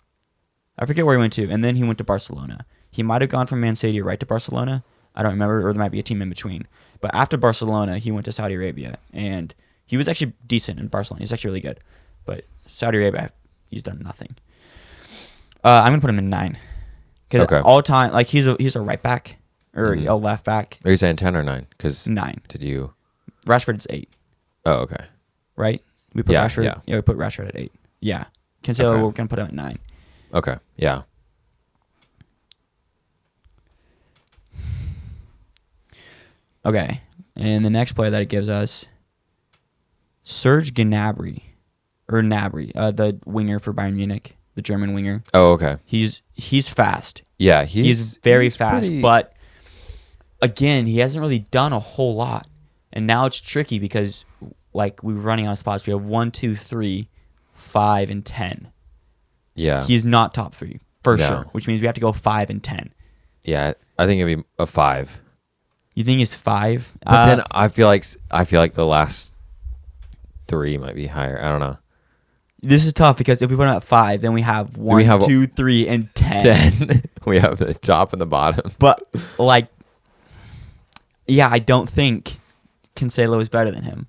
A: I forget where he went to. And then he went to Barcelona. He might have gone from Man City right to Barcelona. I don't remember, or there might be a team in between. But after Barcelona, he went to Saudi Arabia, and he was actually decent in Barcelona. He's actually really good. But Saudi Arabia, he's done nothing. I'm gonna put him in 9 because
B: Okay.
A: all time, like he's a right back or
B: Mhm.
A: a left back.
B: Are you saying 10 or 9? Because
A: 9.
B: did you?
A: Rashford's 8,
B: Oh, okay.
A: right? We put
B: Yeah,
A: Rashford.
B: yeah.
A: We put Rashford at 8. Yeah, Cancelo,
B: Okay.
A: we're gonna put him at 9.
B: Okay. Yeah.
A: Okay, and the next player that it gives us, Serge Gnabry, the winger for Bayern Munich, the German winger.
B: Oh, okay.
A: He's fast.
B: Yeah,
A: He's very
B: he's
A: fast,
B: pretty-
A: but again, he hasn't really done a whole lot. And now it's tricky because like we're running out of spots. We have 1, 2, 3, 5, and 10.
B: yeah.
A: He's not top 3 for
B: No.
A: sure, which means we have to go 5 and 10.
B: Yeah, I think it'd be a 5.
A: You think he's 5?
B: But then I feel like the last 3 might be higher. I don't know.
A: This is tough because if we put him at 5, then we have 1,
B: have
A: 2, 3, and 10.
B: 10. We have the top and the bottom.
A: But like, yeah, I don't think Cancelo is better than him.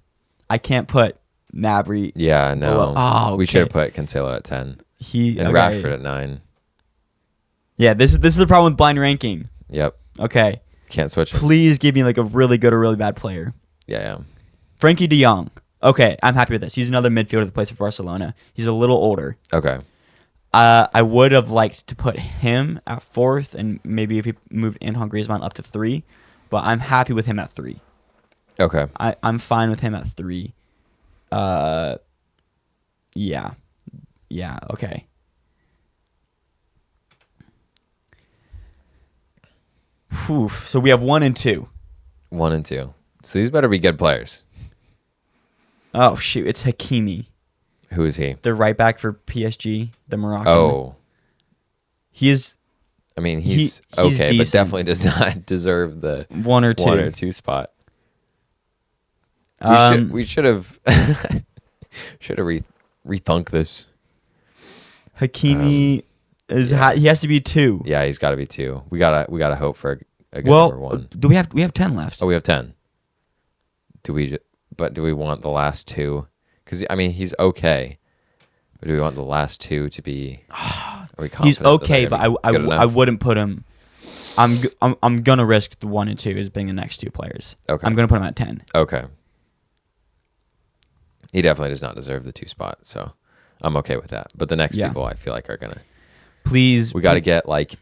A: I can't put Gnabry.
B: Yeah, no.
A: Below. Oh,
B: We should have
A: okay.
B: put Cancelo at 10
A: He
B: and
A: okay.
B: Rashford at 9.
A: Yeah, this is the problem with blind ranking.
B: Yep.
A: Okay,
B: Can't switch them.
A: please give me like a really good or really bad player.
B: Yeah.
A: Frankie De Jong. Okay, I'm happy with this. He's another midfielder that plays for Barcelona. He's a little older.
B: Okay.
A: I would have liked to put him at 4th, and maybe if he moved Antoine Griezmann up to 3, but I'm happy with him at 3.
B: Okay.
A: I'm fine with him at 3. Yeah, okay. Whew. So we have 1 and 2.
B: 1 and 2. So these better be good players.
A: Oh shoot, it's Hakimi,
B: Who is he?
A: the right back for PSG, the Moroccan.
B: Oh,
A: he is
B: I mean,
A: He's
B: okay, but
A: decent.
B: definitely does not deserve the
A: 1 or 2.
B: 1 or 2 spot. We should have rethunk this.
A: Hakimi is
B: yeah.
A: he has to be 2.
B: Yeah, he's got to be 2. We gotta hope for a good number 1.
A: Do we have 10 left?
B: Oh, we have 10. Do we want the last 2? Because I mean, he's okay. But do we want the last 2 to be? Are we
A: He's
B: confident that
A: okay,
B: they're
A: but
B: gonna be good
A: I
B: enough?
A: wouldn't put him. I'm gonna risk the 1 and 2 as being the next 2 players.
B: Okay.
A: I'm gonna put him at 10.
B: Okay. He definitely does not deserve the 2 spot, so I'm okay with that. But the next
A: Yeah.
B: people, I feel like, are gonna.
A: Please.
B: We got to get like,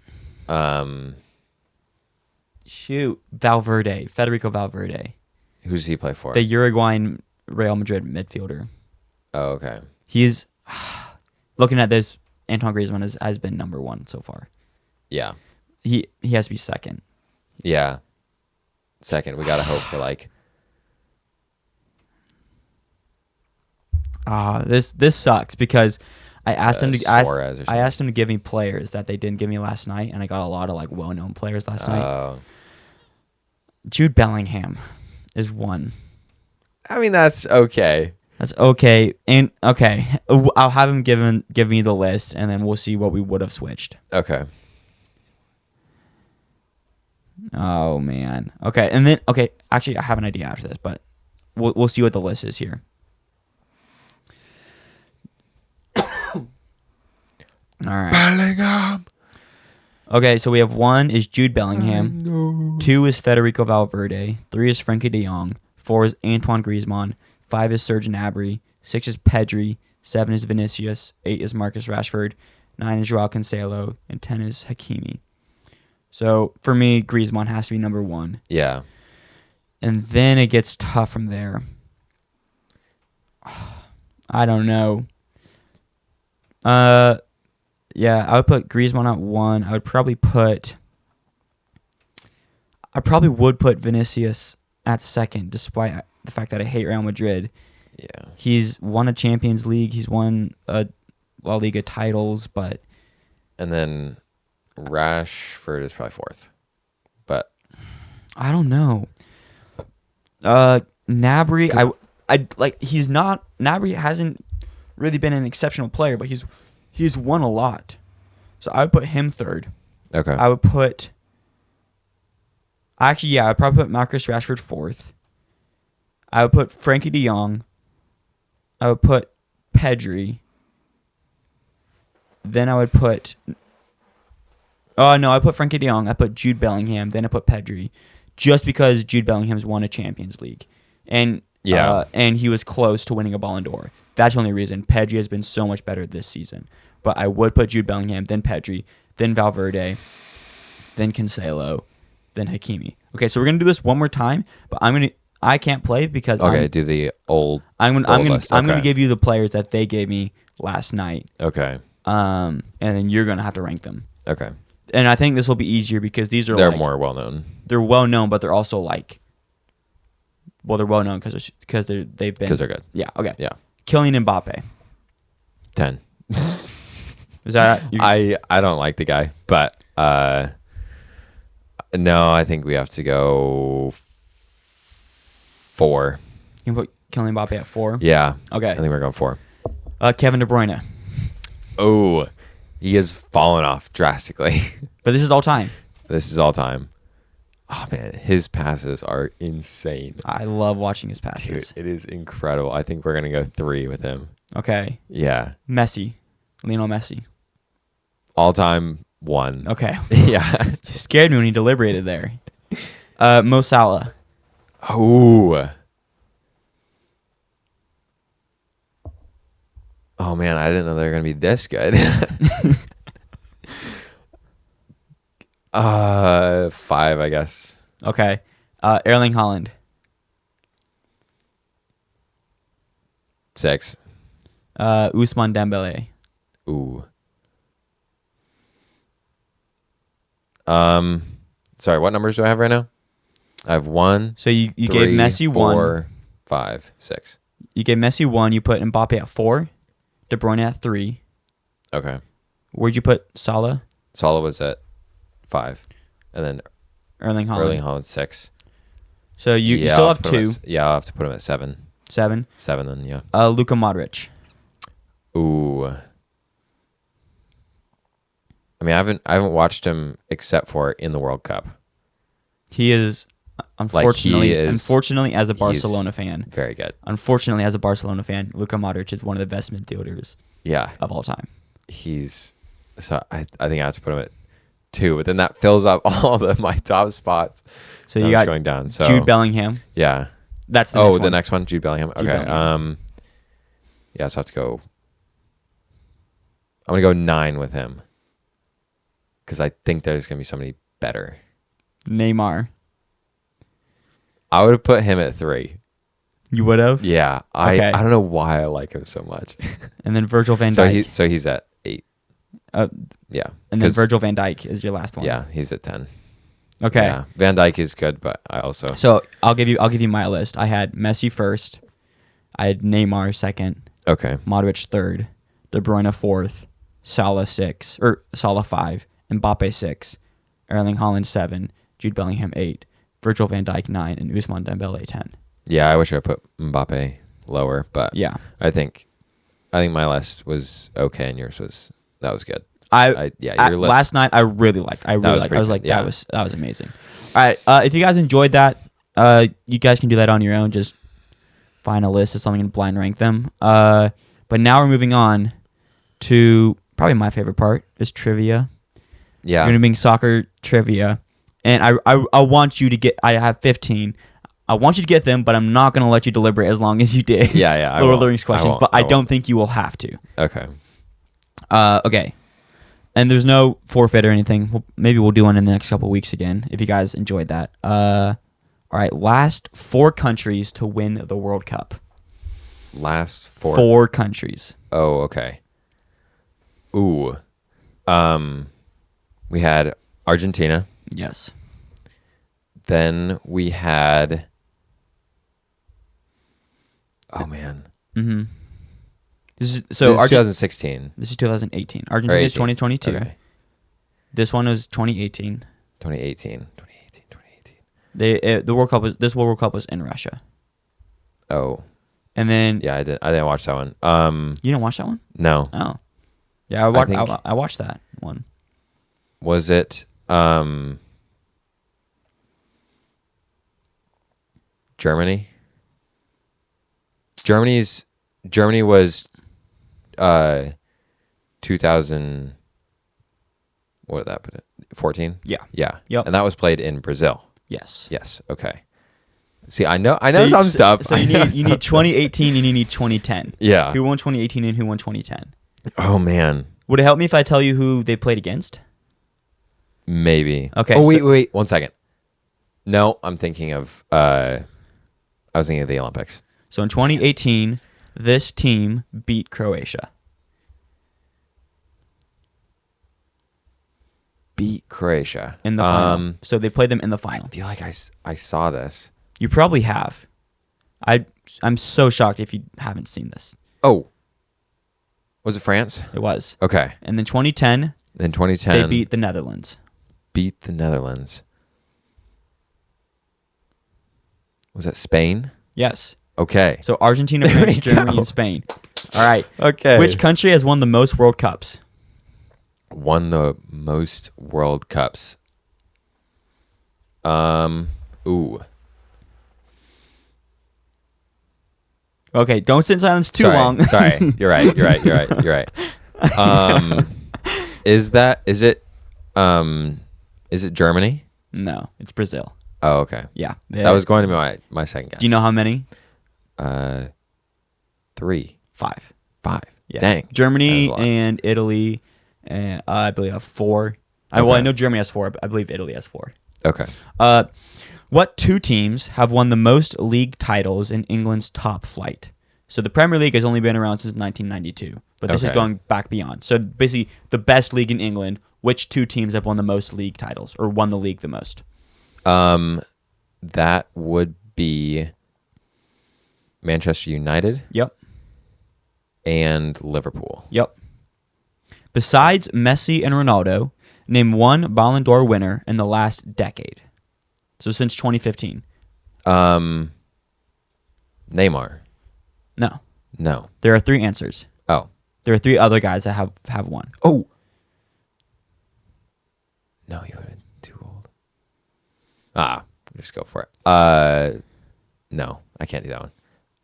A: shoot Federico Valverde,
B: who does he play for?
A: the Uruguayan Real Madrid midfielder.
B: Oh, okay.
A: He's looking at this. Antoine Griezmann has been number 1 so far.
B: Yeah.
A: He has to be 2nd.
B: Yeah. Second, we got to hope for like.
A: This sucks because I asked him to
B: Suarez or
A: I
B: something.
A: asked him to give me players that they didn't give me last night, and I got a lot of like well-known players last night. Jude Bellingham is 1.
B: I mean, that's okay.
A: That's okay, and okay, I'll have him give me the list, and then we'll see what we would have switched.
B: Okay.
A: Oh man. Okay, and then actually I have an idea after this, but we'll see what the list is here. All right.
B: Bellingham.
A: Okay, so we have 1 is Jude Bellingham, 2 is Federico Valverde, 3 is Frankie De Jong, 4 is Antoine Griezmann, 5 is Serge Gnabry, 6 is Pedri, 7 is Vinicius, 8 is Marcus Rashford, 9 is Joao Cancelo, and 10 is Hakimi. So for me, Griezmann has to be number 1.
B: Yeah.
A: And then it gets tough from there. I don't know. Yeah, I would put Griezmann at 1. I probably would put Vinicius at 2nd, despite the fact that I hate Real Madrid.
B: Yeah.
A: He's won a Champions League. He's won La Liga titles, but
B: And then Rashford is probably 4th. But
A: I don't know. Gnabry, I like. He's not. Gnabry hasn't really been an exceptional player, but he's won a lot. So I would put him 3rd.
B: okay.
A: I would put. Actually, yeah, I'd probably put Marcus Rashford 4th. I would put Frankie De Jong. I would put Pedri. Then I would put. Oh no, I put Frankie De Jong. I put Jude Bellingham. Then I put Pedri, just because Jude Bellingham's won a Champions League, and and he was close to winning a Ballon d'Or. That's the only reason. Pedri has been so much better this season. But I would put Jude Bellingham, then Pedri, then Valverde, then Cancelo, then Hakimi. Okay, so we're gonna do this one more time, but I can't play because
B: do the old
A: I'm gonna
B: list.
A: I'm gonna
B: Okay.
A: give you the players that they gave me last night.
B: Okay.
A: And then you're gonna have to rank them.
B: Okay.
A: And I think this will be easier because these are
B: They're
A: like,
B: more well known.
A: they're well known, but they're also like, well, they're well known because they've been
B: Because they're good.
A: Yeah. Okay.
B: Yeah.
A: Kylian Mbappe.
B: 10.
A: Is that
B: I don't like the guy, but no, I think we have to go 4.
A: you can put Kylian Mbappe at 4?
B: Yeah.
A: Okay.
B: I think we're going 4.
A: Kevin De Bruyne.
B: Oh, he has fallen off drastically.
A: But this is all time.
B: This is all time. Oh man, his passes are insane.
A: I love watching his passes.
B: Dude, it is incredible. I think we're gonna go 3 with him.
A: Okay.
B: Yeah.
A: Messi. Lionel Messi.
B: All time 1.
A: Okay.
B: Yeah.
A: You scared me when you deliberated there. Mo Salah.
B: Oh. Oh man, I didn't know they were gonna be this good. 5, I guess.
A: Okay. Erling Haaland.
B: 6.
A: Ousmane Dembele.
B: Ooh. Sorry, what numbers do I have right now? I have 1.
A: So you
B: 3,
A: gave Messi 1.
B: 4, 5, 6.
A: You gave Messi 1. You put Mbappe at 4. De Bruyne at 3.
B: Okay.
A: Where'd you put Salah?
B: Salah was at 5, and then
A: Erling Haaland.
B: Erling Haaland 6.
A: So you
B: Yeah,
A: still
B: I'll
A: have
B: have to put him
A: 2.
B: I'll have to put him at 7.
A: 7.
B: 7 then, yeah.
A: Luka Modric.
B: Ooh. I mean, I haven't watched him except for in the World Cup.
A: He is unfortunately
B: is-
A: as a Barcelona fan.
B: Very good.
A: Unfortunately, as a Barcelona fan, Luka Modric is one of the best midfielders
B: Yeah,
A: of all time.
B: he's. So I think I have to put him at 2, but then that fills up all of my top spots.
A: So
B: I'm
A: you
B: just
A: got
B: going down. So
A: Jude Bellingham.
B: yeah.
A: That's the
B: Oh,
A: next
B: the
A: one.
B: next one, Jude Bellingham. Okay.
A: Bellingham.
B: Yeah, so I have to go. I'm gonna go 9 with him because I think there's gonna be somebody better.
A: Neymar.
B: I would have put him at 3.
A: You would have.
B: Yeah,
A: Okay.
B: I don't know why I like him so much.
A: And then Virgil van
B: so
A: Dijk.
B: he's at 8.
A: Uh,
B: Yeah,
A: and then
B: 'cause-
A: Virgil van Dijk is your last one.
B: Yeah, he's at 10.
A: Okay.
B: Yeah. Van Dijk is good, but I also
A: So I'll give you my list. I had Messi first. I had Neymar second.
B: okay.
A: Modric third. De Bruyne fourth. Salah 6 or Salah 5. Mbappe 6. Erling Haaland 7. Jude Bellingham 8. Virgil van Dijk 9. And Ousmane Dembele 10.
B: Yeah, I wish I put Mbappe lower, but
A: Yeah.
B: I think my list was okay, and yours was good. Your list.
A: Last night I really liked. I
B: was
A: was
B: pretty
A: like
B: good, yeah.
A: that was amazing. All right, if you guys enjoyed that, you guys can do that on your own. Just find a list of something and blind rank them. But now we're moving on to probably my favorite part is trivia.
B: Yeah.
A: We're gonna be soccer trivia, and I want you to get. I have 15. I want you to get them, but I'm not gonna let you deliberate as long as you did.
B: Yeah.
A: Lord of the Rings questions, but I
B: won't.
A: don't think you will have to.
B: Okay.
A: Okay. And there's no forfeit or anything. Maybe we'll do one in the next couple of weeks again if you guys enjoyed that. All right. Last 4 countries to win the World Cup.
B: Last 4.
A: 4 countries.
B: Oh, okay. Ooh. We had Argentina.
A: Yes.
B: Then we had. Oh man.
A: Mm-hmm. This is
B: 2016.
A: This is 2018. Argentina is 2022.
B: Okay.
A: This one is 2018.
B: 2018.
A: The World Cup was World Cup was in Russia.
B: Oh.
A: And then
B: Yeah, I didn't watch that one.
A: You didn't watch that one?
B: No.
A: Oh. Yeah, I watched that one.
B: Was it Germany? Germany was 2000. What did that put it? 14?
A: Yeah.
B: Yeah.
A: Yep.
B: And that was played in Brazil.
A: Yes.
B: Yes. Okay. See, I know some stuff.
A: So you need 2018 and you need 2010.
B: Yeah.
A: Who won 2018 and who won 2010?
B: Oh man.
A: Would it help me if I tell you who they played against?
B: Maybe.
A: Okay.
B: Oh wait, 1 second. No, I'm thinking of. I was thinking of the Olympics.
A: So in 2018, this team beat Croatia.
B: Beat Croatia
A: In the final. So they played them in the final.
B: I feel like I saw this.
A: You probably have. I'm so shocked if you haven't seen this.
B: Oh. Was it France?
A: It was.
B: Okay.
A: And then 2010,
B: In 2010,
A: they beat the Netherlands.
B: beat the Netherlands. Was that Spain?
A: Yes.
B: Okay.
A: So Argentina,
B: There
A: France,
B: we
A: Germany,
B: go.
A: and Spain. All right.
B: Okay.
A: Which country has won the most World Cups?
B: Won the most World Cups? Ooh.
A: Okay, don't sit in silence too long.
B: Sorry. You're right. Is it Germany?
A: No, it's Brazil.
B: Oh, okay.
A: Yeah.
B: That was going to be my second guess.
A: Do you know how many?
B: 3.
A: 5.
B: 5.
A: Yeah.
B: Dang.
A: Germany
B: That was a lot.
A: and Italy, I believe, have 4. Well, I know Germany has 4, but I believe Italy has 4.
B: Okay.
A: What 2 teams have won the most league titles in England's top flight? So the Premier League has only been around since 1992, but this is
B: Okay.
A: going back beyond. So basically, the best league in England. Which 2 teams have won the most league titles or won the league the most?
B: That would be Manchester United
A: Yep.
B: and Liverpool.
A: Yep. Besides Messi and Ronaldo, name one Ballon d'Or winner in the last decade. So since 2015.
B: Neymar.
A: No.
B: No.
A: There are 3 answers.
B: Oh.
A: There are 3 other guys that have won. Oh.
B: No, you would have been too old. Just go for it. No, I can't do that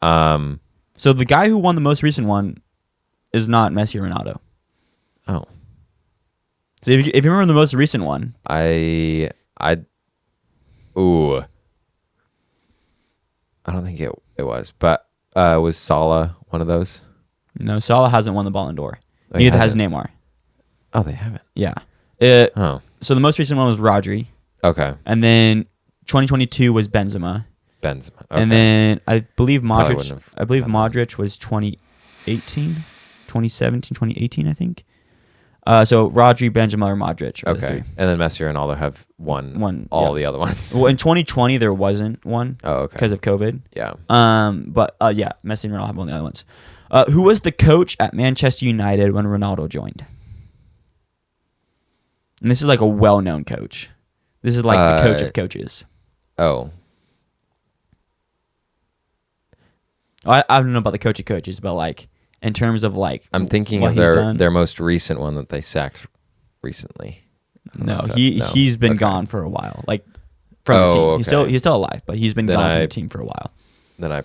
B: one.
A: So the guy who won the most recent one is not Messi or Ronaldo.
B: Oh.
A: So if you remember the most recent one,
B: Ooh. I don't think it was, but was Salah one of those?
A: no, Salah hasn't won the Ballon d'Or.
B: Oh, he
A: Neither has
B: hasn't?
A: Neymar.
B: Oh, they haven't.
A: Yeah.
B: Oh.
A: So the most recent one was Rodri,
B: Okay.
A: and then 2022 was Benzema,
B: Benzema. Okay.
A: and then I believe
B: Probably
A: Modric.
B: wouldn't have
A: I believe
B: done that.
A: Modric was 2018, 2017, 2018, I think. So Rodri, Benzema, or Modric. Are the
B: Okay.
A: 3.
B: And then Messi and Ronaldo have won all the other ones.
A: Well, in 2020 there wasn't one
B: Oh, okay.
A: because of COVID.
B: Yeah.
A: But yeah, Messi and Ronaldo have won the other ones. Who was the coach at Manchester United when Ronaldo joined? And this is like a well-known coach. This is like the coach of coaches.
B: Oh.
A: I don't know about the coach of coaches, but like in terms of like
B: I'm thinking
A: what
B: of
A: he's done.
B: their most recent one that they sacked recently? I don't know
A: No,
B: if that- no.
A: he's been
B: Okay.
A: gone for a while. Like from the
B: Oh,
A: team.
B: okay.
A: He's still alive, but he's been
B: Then
A: gone from
B: I-
A: the team for a while.
B: Then I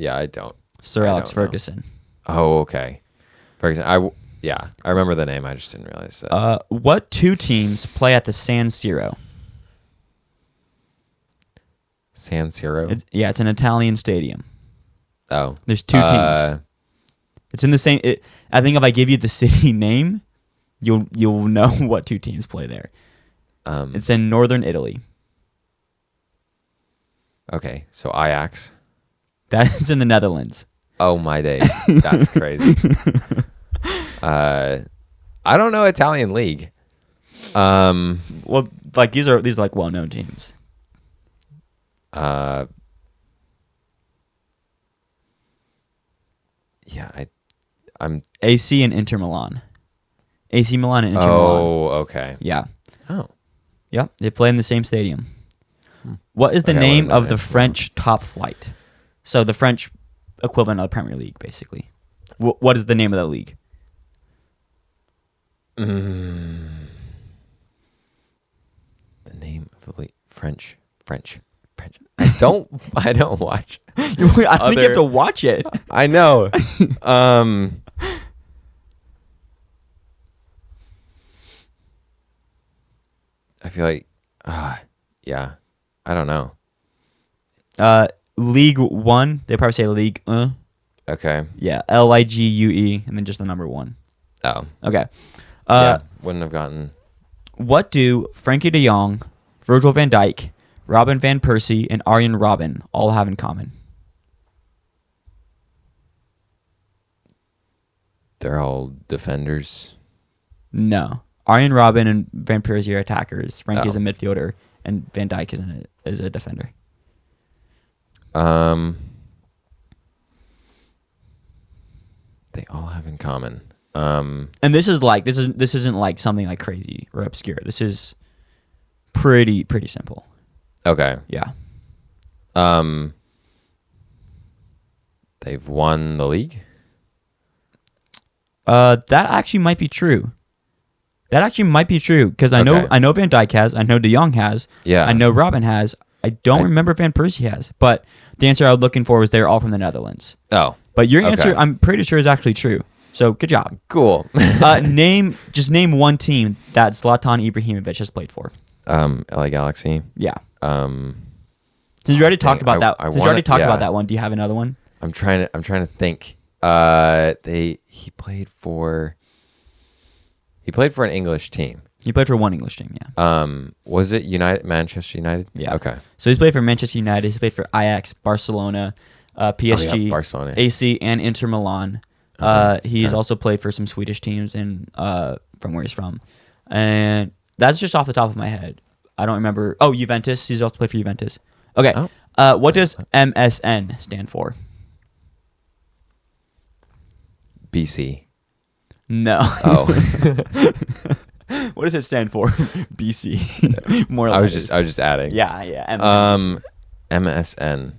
B: I don't.
A: Sir
B: I
A: Alex
B: don't know.
A: Ferguson.
B: Oh, okay. Ferguson. I remember the name. I just didn't realize that.
A: What two teams play at the San Siro?
B: San Siro.
A: It's an Italian stadium.
B: Oh,
A: There's two teams. It's in the same. I think if I give you the city name, you'll know what two teams play there. It's in northern Italy.
B: Okay, so Ajax.
A: That is in the Netherlands.
B: Oh my days, that's crazy. I don't know Italian league.
A: Well, like these are like well-known teams.
B: Yeah, I'm.
A: AC and Inter Milan. AC Milan and Inter Milan.
B: Oh, okay.
A: Yeah.
B: Oh,
A: Yep. They play in the same stadium. What is the
B: Okay, I
A: name
B: wouldn't know
A: of the
B: that.
A: French top flight? So the French equivalent of the Premier League, basically. What is the name of the league?
B: the name of the league. French. I don't watch.
A: I think you have
B: Other-
A: to watch it.
B: I know. I feel like, yeah, I don't know.
A: League One. They probably say League.
B: Okay.
A: Yeah. LIGUE, and then just the number one.
B: Oh,
A: Okay.
B: yeah, wouldn't have gotten.
A: What do Frankie De Jong, Virgil van Dijk, Robin van Persie, and Arjen Robben all have in common?
B: They're all defenders.
A: No. Arjen Robben and Van Persie are attackers. Frankie's
B: Oh.
A: a midfielder, and Van Dijk is a defender.
B: They all have in common.
A: And this isn't like something like crazy or obscure. This is pretty simple.
B: Okay.
A: Yeah.
B: They've won the league.
A: That actually might be true. Because I know Van Dijk has, I know De Jong has,
B: Yeah.
A: I know Robin has. I don't remember Van Persie has, but the answer I was looking for was they're all from the Netherlands.
B: Oh,
A: But your answer,
B: Okay.
A: I'm pretty sure, is actually true. So good job.
B: cool.
A: Name one team that Zlatan Ibrahimovic has played for.
B: LA Galaxy.
A: Yeah.
B: Um,
A: Since you already talked
B: dang,
A: about that,
B: I
A: since you already
B: wanna-
A: talked
B: yeah.
A: about that one, do you have another one?
B: I'm trying to think. He played for an English team.
A: He played for one English team, yeah.
B: Was it Manchester United?
A: Yeah.
B: Okay.
A: So he's played for Manchester United. He's played for Ajax, Barcelona, PSG,
B: Barcelona.
A: AC, and Inter Milan. He's also played for some Swedish teams and from where he's from. And that's just off the top of my head. I don't remember. Oh, Juventus. He's also played for Juventus. Okay.
B: Oh.
A: What does MSN stand for?
B: BC.
A: No.
B: Oh.
A: What does it stand for? BC. More.
B: I was
A: letters.
B: just adding.
A: Yeah.
B: MSN.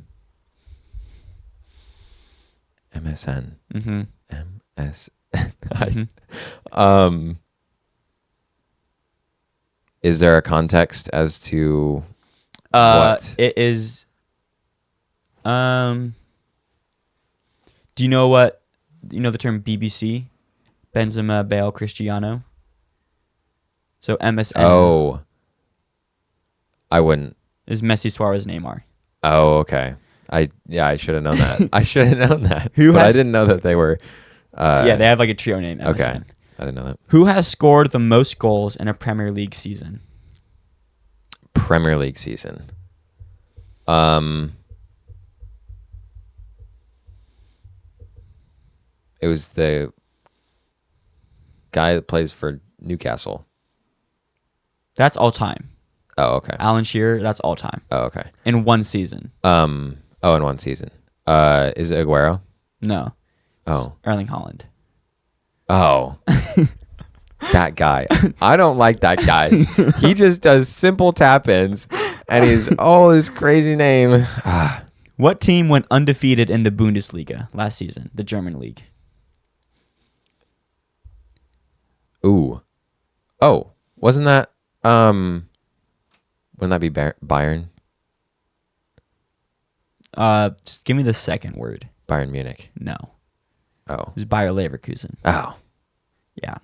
B: MSN.
A: Mm-hmm.
B: MS.
A: Mm-hmm.
B: Is there a context as to what?
A: It is. Do you know what? You know the term BBC? Benzema, Bale, Cristiano. So MSN
B: Oh. I wouldn't.
A: is Messi, Suarez, Neymar.
B: Oh, okay. I should have known that. I should have known that.
A: Who
B: but I
A: has-
B: didn't know that they were.
A: Yeah, they have like a trio name. MSN.
B: Okay. I didn't know that.
A: Who has scored the most goals in a Premier League season?
B: Premier League season. It was the guy that plays for Newcastle.
A: That's all time.
B: Oh, okay.
A: Alan Shearer, that's all time.
B: Oh, okay.
A: In one season.
B: In one season. Is it Aguero?
A: No.
B: Oh.
A: Erling Haaland.
B: Oh. That guy. I don't like that guy. He just does simple tap-ins and he's his crazy name.
A: What team went undefeated in the Bundesliga last season, the German league?
B: Ooh. Oh. Wasn't that wouldn't that be Bayern?
A: Just give me the second word.
B: Bayern Munich.
A: No,
B: Oh.
A: it was Bayer Leverkusen.
B: Oh.
A: Yeah,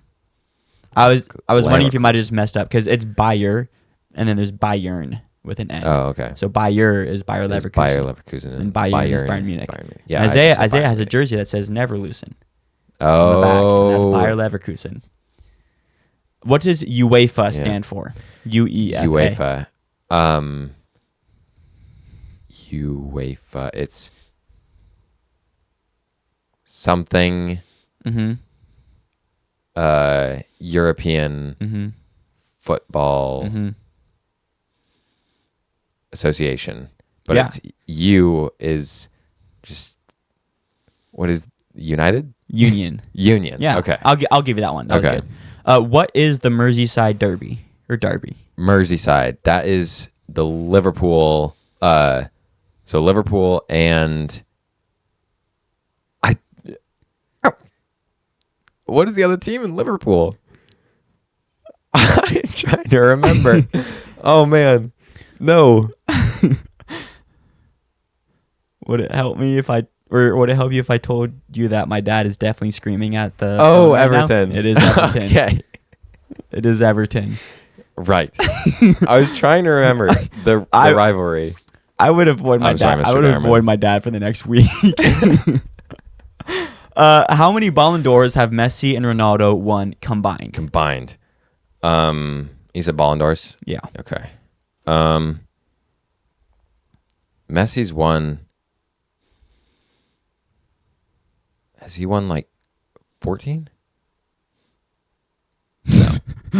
A: I was wondering if you might have
B: Leverkusen.
A: just messed up because it's Bayer, and then there's Bayern with an N.
B: Oh, okay.
A: So Bayer is Bayer
B: It's
A: Leverkusen.
B: Bayer Leverkusen
A: And Bayern is Bayern Munich.
B: Yeah.
A: Isaiah
B: I just said Bayern
A: has a
B: Munich.
A: jersey that says Neverlusen on the back, and that's Bayer Leverkusen. What does UEFA stand for? UEFA.
B: UEFA. UEFA. It's something
A: Mm-hmm.
B: European
A: Mm-hmm.
B: Football
A: Mm-hmm.
B: Association. But
A: Yeah.
B: it's U is just what is United?
A: Union.
B: Union.
A: Yeah.
B: Okay.
A: I'll give you that one. That was
B: Okay.
A: good. What is the Merseyside Derby or Derby?
B: Merseyside. That is the Liverpool. So Liverpool and what is the other team in Liverpool? I'm trying to remember. Oh man, no.
A: Would it help me if I, or would it help you if I told you that my dad is definitely screaming at the?
B: Oh,
A: phone right now?
B: Everton.
A: It is Everton.
B: Okay.
A: It is Everton.
B: Right. I was trying to remember the rivalry.
A: I would avoid my
B: I'm sorry,
A: dad.
B: Mr.
A: I would
B: Garman.
A: avoid my dad for the next week. How many Ballon d'Ors have Messi and Ronaldo won combined?
B: Combined. You said Ballon d'Ors?
A: Yeah.
B: Okay. Messi's won. Has he won like 14? No.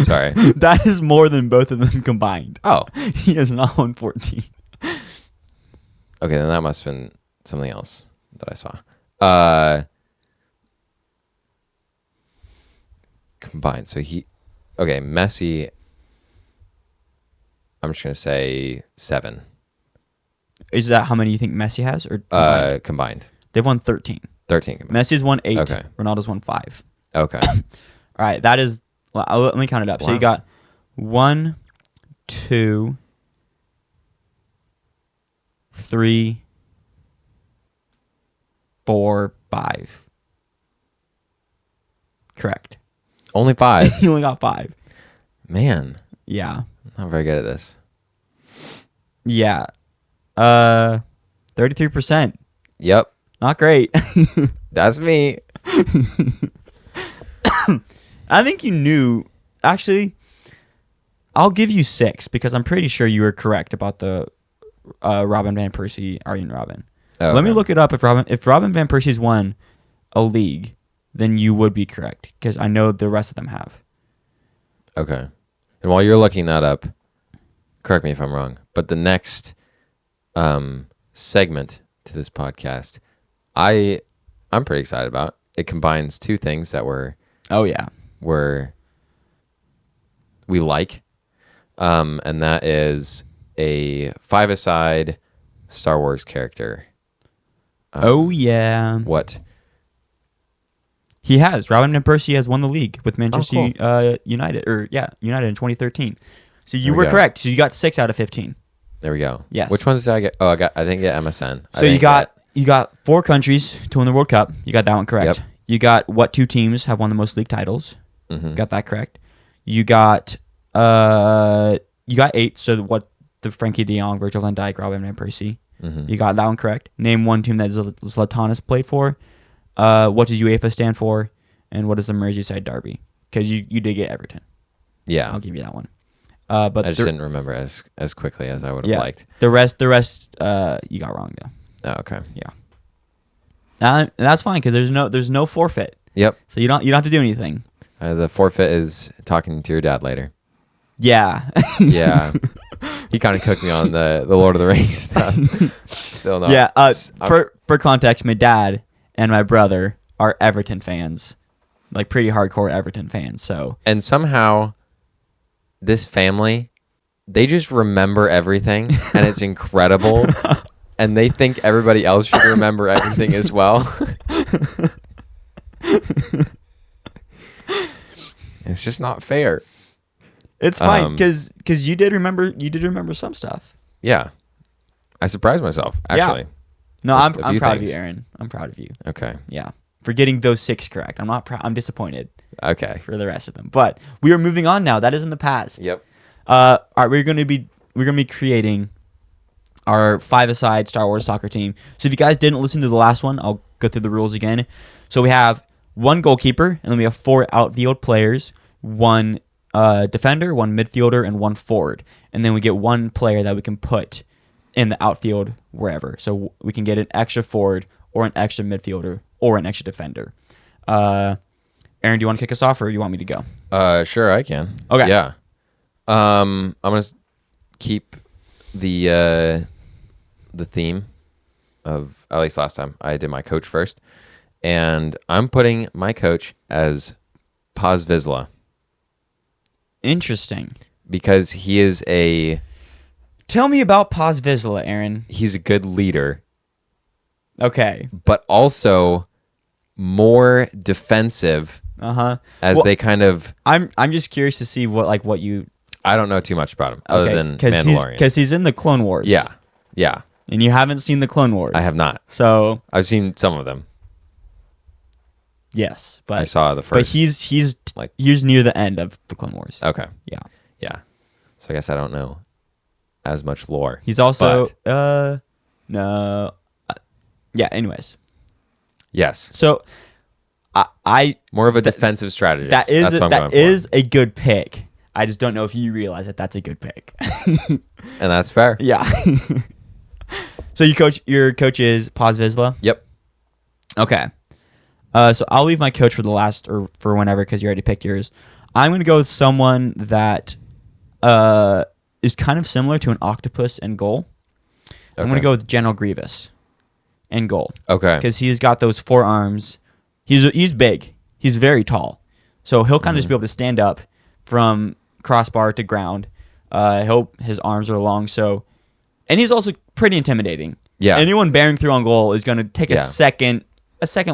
B: Sorry.
A: That is more than both of them combined.
B: Oh.
A: He has not won 14.
B: Okay, then that must have been something else that I saw. Combined. So Messi, I'm just going to say 7.
A: Is that how many you think Messi has? Or combined?
B: Combined.
A: They've won 13.
B: 13 combined.
A: Messi's won 8.
B: Okay.
A: Ronaldo's won 5.
B: Okay.
A: All right, that is. Let me count it up. So
B: Wow.
A: you got 1, 2, 3, 4, 5. Correct.
B: Only 5.
A: You only got 5.
B: Man,
A: Yeah.
B: not very good at this.
A: Yeah. 33%.
B: Yep.
A: Not great.
B: That's me.
A: I think you knew. Actually, I'll give you 6 because I'm pretty sure you were correct about the Robin Van Persie, Arjen Robben.
B: Oh,
A: Let me
B: okay.
A: look it up. If Robin Van Persie's won a league, then you would be correct because I know the rest of them have.
B: Okay. And while you're looking that up, correct me if I'm wrong, but the next segment to this podcast, I'm pretty excited about. It combines 2 things that
A: Oh yeah.
B: we like, and that is a 5-a-side Star Wars character.
A: Oh yeah.
B: What?
A: He has. Robin Van Persie has won the league with Manchester
B: cool.
A: United, United in 2013. So you
B: There we
A: were
B: go.
A: correct. So you got 6 out of 15.
B: There we go.
A: Yes.
B: Which ones did I get? Oh, I didn't get MSN.
A: So you got 4 countries to win the World Cup. You got that one correct.
B: Yep.
A: You got what 2 teams have won the most league titles.
B: Mm-hmm.
A: Got that correct. You got 8. So what the Frankie De Jong, Virgil van Dijk, Robin Van Persie.
B: Mm-hmm.
A: You got that one correct. Name one team that Zlatan has played for. What does UEFA stand for? And what is the Merseyside Derby? Because you did get Everton.
B: Yeah.
A: I'll give you that one. But
B: I just didn't remember as quickly as I would have
A: yeah,
B: liked.
A: The rest you got wrong though.
B: Oh, okay.
A: And that's fine because there's no forfeit.
B: Yep.
A: So you don't have to do anything.
B: The forfeit is talking to your dad later.
A: Yeah.
B: Yeah. He kind of cooked me on the Lord of the Rings stuff. Still not.
A: Yeah. For context, my dad and my brother are Everton fans, like pretty hardcore Everton fans. So
B: And somehow, this family, they just remember everything, and it's incredible. And they think everybody else should remember everything as well. It's just not fair.
A: It's fine because you did remember some stuff.
B: Yeah, I surprised myself actually.
A: No,
B: With
A: I'm
B: a few
A: proud of
B: things.
A: you, Aaron. I'm proud of you.
B: Okay.
A: Yeah, for getting those 6 correct. I'm not proud. I'm disappointed
B: Okay.
A: for the rest of them. But we are moving on now. That is in the past.
B: Yep.
A: All right, we're gonna be creating our 5-a-side Star Wars soccer team. So if you guys didn't listen to the last one, I'll go through the rules again. So we have 1 goalkeeper, and then we have 4 outfield players, 1 defender, 1 midfielder, and 1 forward. And then we get 1 player that we can put in the outfield wherever. So we can get an extra forward or an extra midfielder or an extra defender. Aaron, do you want to kick us off, or you want me to go?
B: Sure, I can.
A: Okay.
B: Yeah. I'm gonna keep the theme of, at least last time I did my coach first, and I'm putting my coach as Paz Vizsla
A: Interesting.
B: because he is
A: Tell me about Paz Vizsla, Aaron.
B: he's a good leader,
A: Okay.
B: but also more defensive
A: Uh-huh.
B: as
A: Well,
B: they kind of.
A: I'm just curious to see what you
B: I don't know too much about him other than Mandalorian.
A: Because he's in the Clone Wars.
B: Yeah, yeah.
A: And you haven't seen the Clone Wars.
B: I have not.
A: So
B: I've seen some of them.
A: yes, but
B: I saw the
A: But
B: first.
A: he's
B: like-
A: near the end of the Clone Wars.
B: Okay.
A: Yeah.
B: Yeah. So I guess I don't know as much lore.
A: He's also no. Yeah. Anyways,
B: Yes.
A: so I
B: More of a defensive strategist.
A: that is
B: That's what I'm going
A: that is a good pick. I just don't know if you realize that that's a good pick.
B: for. And that's fair.
A: Yeah. So your coach is Paz Vizsla?
B: Yep.
A: Okay. So I'll leave my coach for the last or for whenever because you already picked yours. I'm going to go with someone that is kind of similar to an octopus in goal. I'm going to go with General Grievous in goal
B: Okay.
A: because he's got those 4 arms. He's big. He's very tall. So he'll kind of just be able to stand up from crossbar to ground. His arms are long, and he's also pretty intimidating.
B: Yeah.
A: Anyone bearing through on goal is going to take a second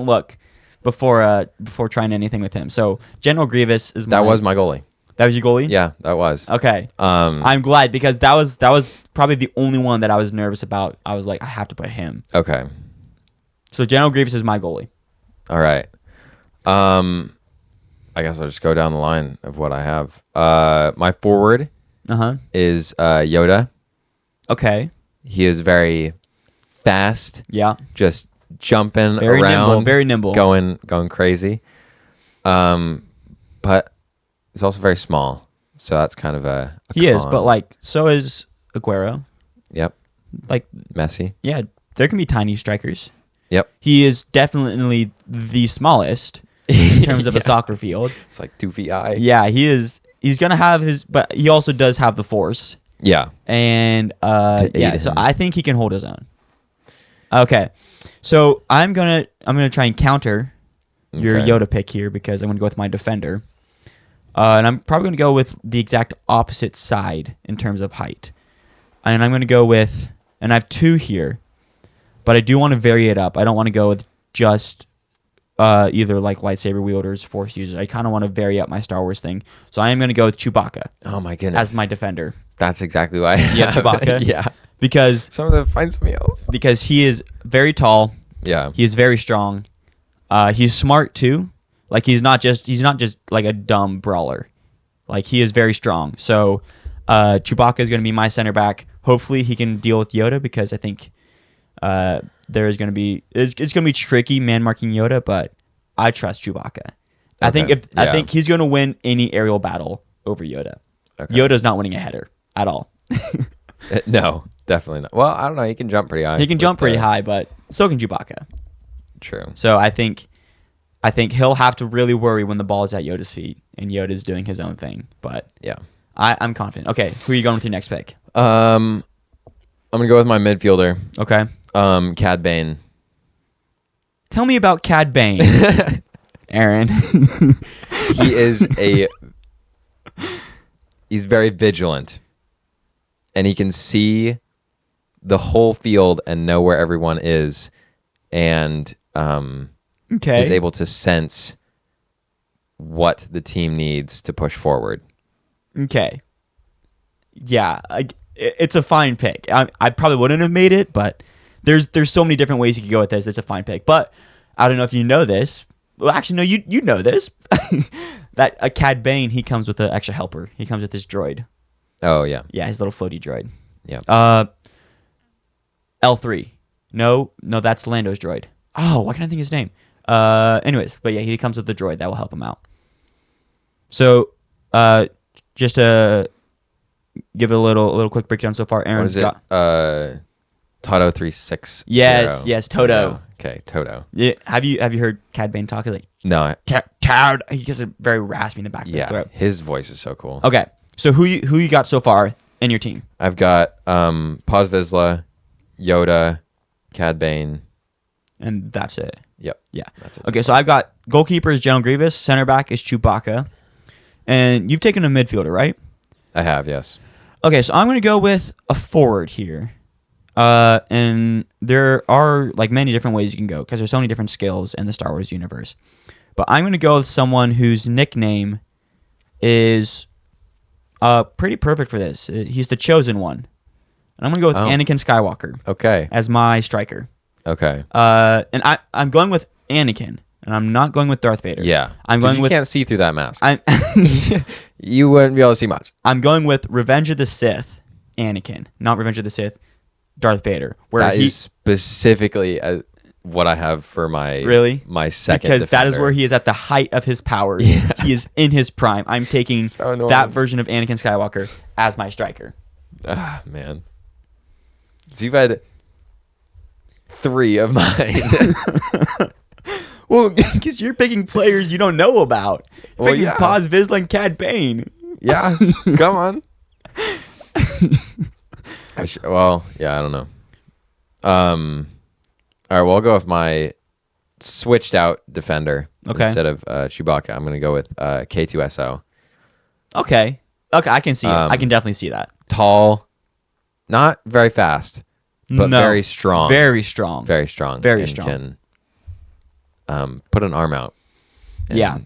A: look before trying anything with him. So General Grievous is
B: That was my goalie.
A: That was your goalie?
B: Yeah, that was.
A: Okay. I'm glad because that was probably the only one that I was nervous about. I was like, I have to put him.
B: Okay.
A: So General Grievous is my goalie.
B: All right. I guess I'll just go down the line of what I have. My forward is Yoda.
A: Okay.
B: He is very fast.
A: Yeah.
B: Just jumping
A: Very
B: around.
A: nimble. Very nimble.
B: Going crazy. But he's also very small. So that's kind of a
A: He is,
B: con.
A: but so is Aguero.
B: Yep.
A: Like,
B: Messi.
A: yeah, there can be tiny strikers.
B: Yep.
A: He is definitely the smallest in terms of a soccer field.
B: It's like 2 feet high.
A: Yeah, he is. He's gonna have but he also does have the force.
B: Yeah.
A: And
B: aid
A: so
B: him.
A: I think he can hold his own. Okay, so I'm gonna try and counter your
B: Okay.
A: Yoda pick here because I'm gonna go with my defender, and I'm probably gonna go with the exact opposite side in terms of height, and I'm gonna go with, and I have 2 here, but I do want to vary it up. I don't want to go with just either like lightsaber wielders, force users. I kind of want to vary up my Star Wars thing, so I am gonna go with Chewbacca
B: Oh my goodness.
A: as my defender.
B: That's exactly why.
A: Yeah, Chewbacca.
B: Yeah.
A: Because
B: Some of them find somebody else.
A: he is very tall,
B: Yeah.
A: he is very strong, he's smart too. Like he's not just like a dumb brawler. Like he is very strong. So Chewbacca is going to be my center back. Hopefully he can deal with Yoda because I think there is going to be it's going to be tricky man marking Yoda, but I trust Chewbacca. I think I think he's going to win any aerial battle over Yoda.
B: Okay.
A: Yoda's not winning a header at all.
B: No, definitely not. Well, I don't know. He can jump pretty high.
A: He can
B: with
A: jump pretty
B: the-
A: high, but so can Chewbacca.
B: True.
A: So I think he'll have to really worry when the ball is at Yoda's feet and Yoda's doing his own thing. But
B: Yeah.
A: I'm confident. Okay, who are you going with your next pick?
B: I'm gonna go with my midfielder,
A: Okay.
B: Cad Bane.
A: Tell me about Cad Bane, Aaron.
B: He is he's very vigilant, and he can see the whole field and know where everyone is, and
A: Okay.
B: is able to sense what the team needs to push forward.
A: Okay. Yeah, it's a fine pick. I probably wouldn't have made it, but there's so many different ways you could go with this. It's a fine pick. But I don't know if you know this. Well, actually, no, you know this. That a Cad Bane, he comes with an extra helper. He comes with his droid.
B: Oh yeah.
A: Yeah, his little floaty droid.
B: Yeah.
A: L3. No, that's Lando's droid. Oh, why can't I think of his name? Anyways, but yeah, he comes with the droid that will help him out. So, just to give it a little quick breakdown so far.
B: What
A: Aaron's
B: is it?
A: got
B: Toto 360.
A: yes, Toto.
B: Okay, Toto.
A: Yeah, have you heard Cad Bane talk? Like
B: No.
A: Toad. He gets a very raspy in the back of his
B: Yeah.
A: throat.
B: His voice is so cool.
A: Okay, so who you got so far in your team?
B: I've got Paz Vizsla, Yoda, Cad Bane.
A: And that's it.
B: Yep.
A: Yeah.
B: That's it.
A: Okay, so I've got goalkeeper is General Grievous, center back is Chewbacca, and you've taken a midfielder, right?
B: I have, yes.
A: Okay, so I'm going to go with a forward here. And there are like many different ways you can go because there's so many different skills in the Star Wars universe. But I'm going to go with someone whose nickname is pretty perfect for this. He's the chosen one. And I'm going to go with Anakin Skywalker
B: Okay.
A: as my striker.
B: Okay.
A: And I'm going with Anakin, and I'm not going with Darth Vader.
B: Yeah.
A: I'm
B: 'Cause
A: going
B: you
A: with
B: can't see through that mask.
A: I'm
B: You wouldn't be able to see much.
A: I'm going with Revenge of the Sith, Anakin, not Revenge of the Sith, Darth Vader. Where
B: That is specifically what I have for my my second
A: because that is
B: defender.
A: where he is at the height of his powers.
B: Yeah.
A: He is in his prime. I'm taking
B: So annoying.
A: that version of Anakin Skywalker as my striker.
B: Ah, man. So you've had 3 of mine.
A: Well, because you're picking players you don't know about. You're
B: Well,
A: picking
B: yeah.
A: Paz Vizsla and Cad Bane.
B: Yeah. Come on. Well, yeah, I don't know. All right, well, I'll go with my switched out defender
A: Okay.
B: instead of Chewbacca. I'm going to go with K2SO.
A: Okay, I can see it. I
B: Um,
A: can definitely see that.
B: Tall, not very fast, but
A: No,
B: very strong.
A: Very strong.
B: Very strong.
A: Very
B: and
A: strong.
B: Can put an arm out.
A: Yeah.
B: And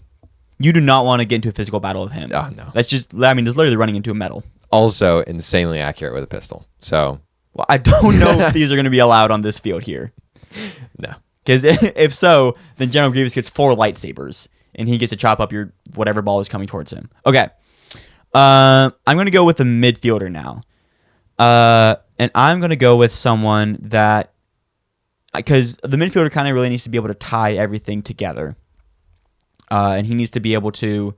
A: You do not want to get into a physical battle with him.
B: Oh, no.
A: That's just, I mean, it's literally running into a metal.
B: Also insanely accurate with a pistol. So,
A: Well, I don't know if these are going to be allowed on this field here.
B: no.
A: Because if so, then General Grievous gets 4 lightsabers, and he gets to chop up your whatever ball is coming towards him. Okay. I'm going to go with a midfielder now. And I'm going to go with someone that... Because the midfielder kind of really needs to be able to tie everything together. And he needs to be able to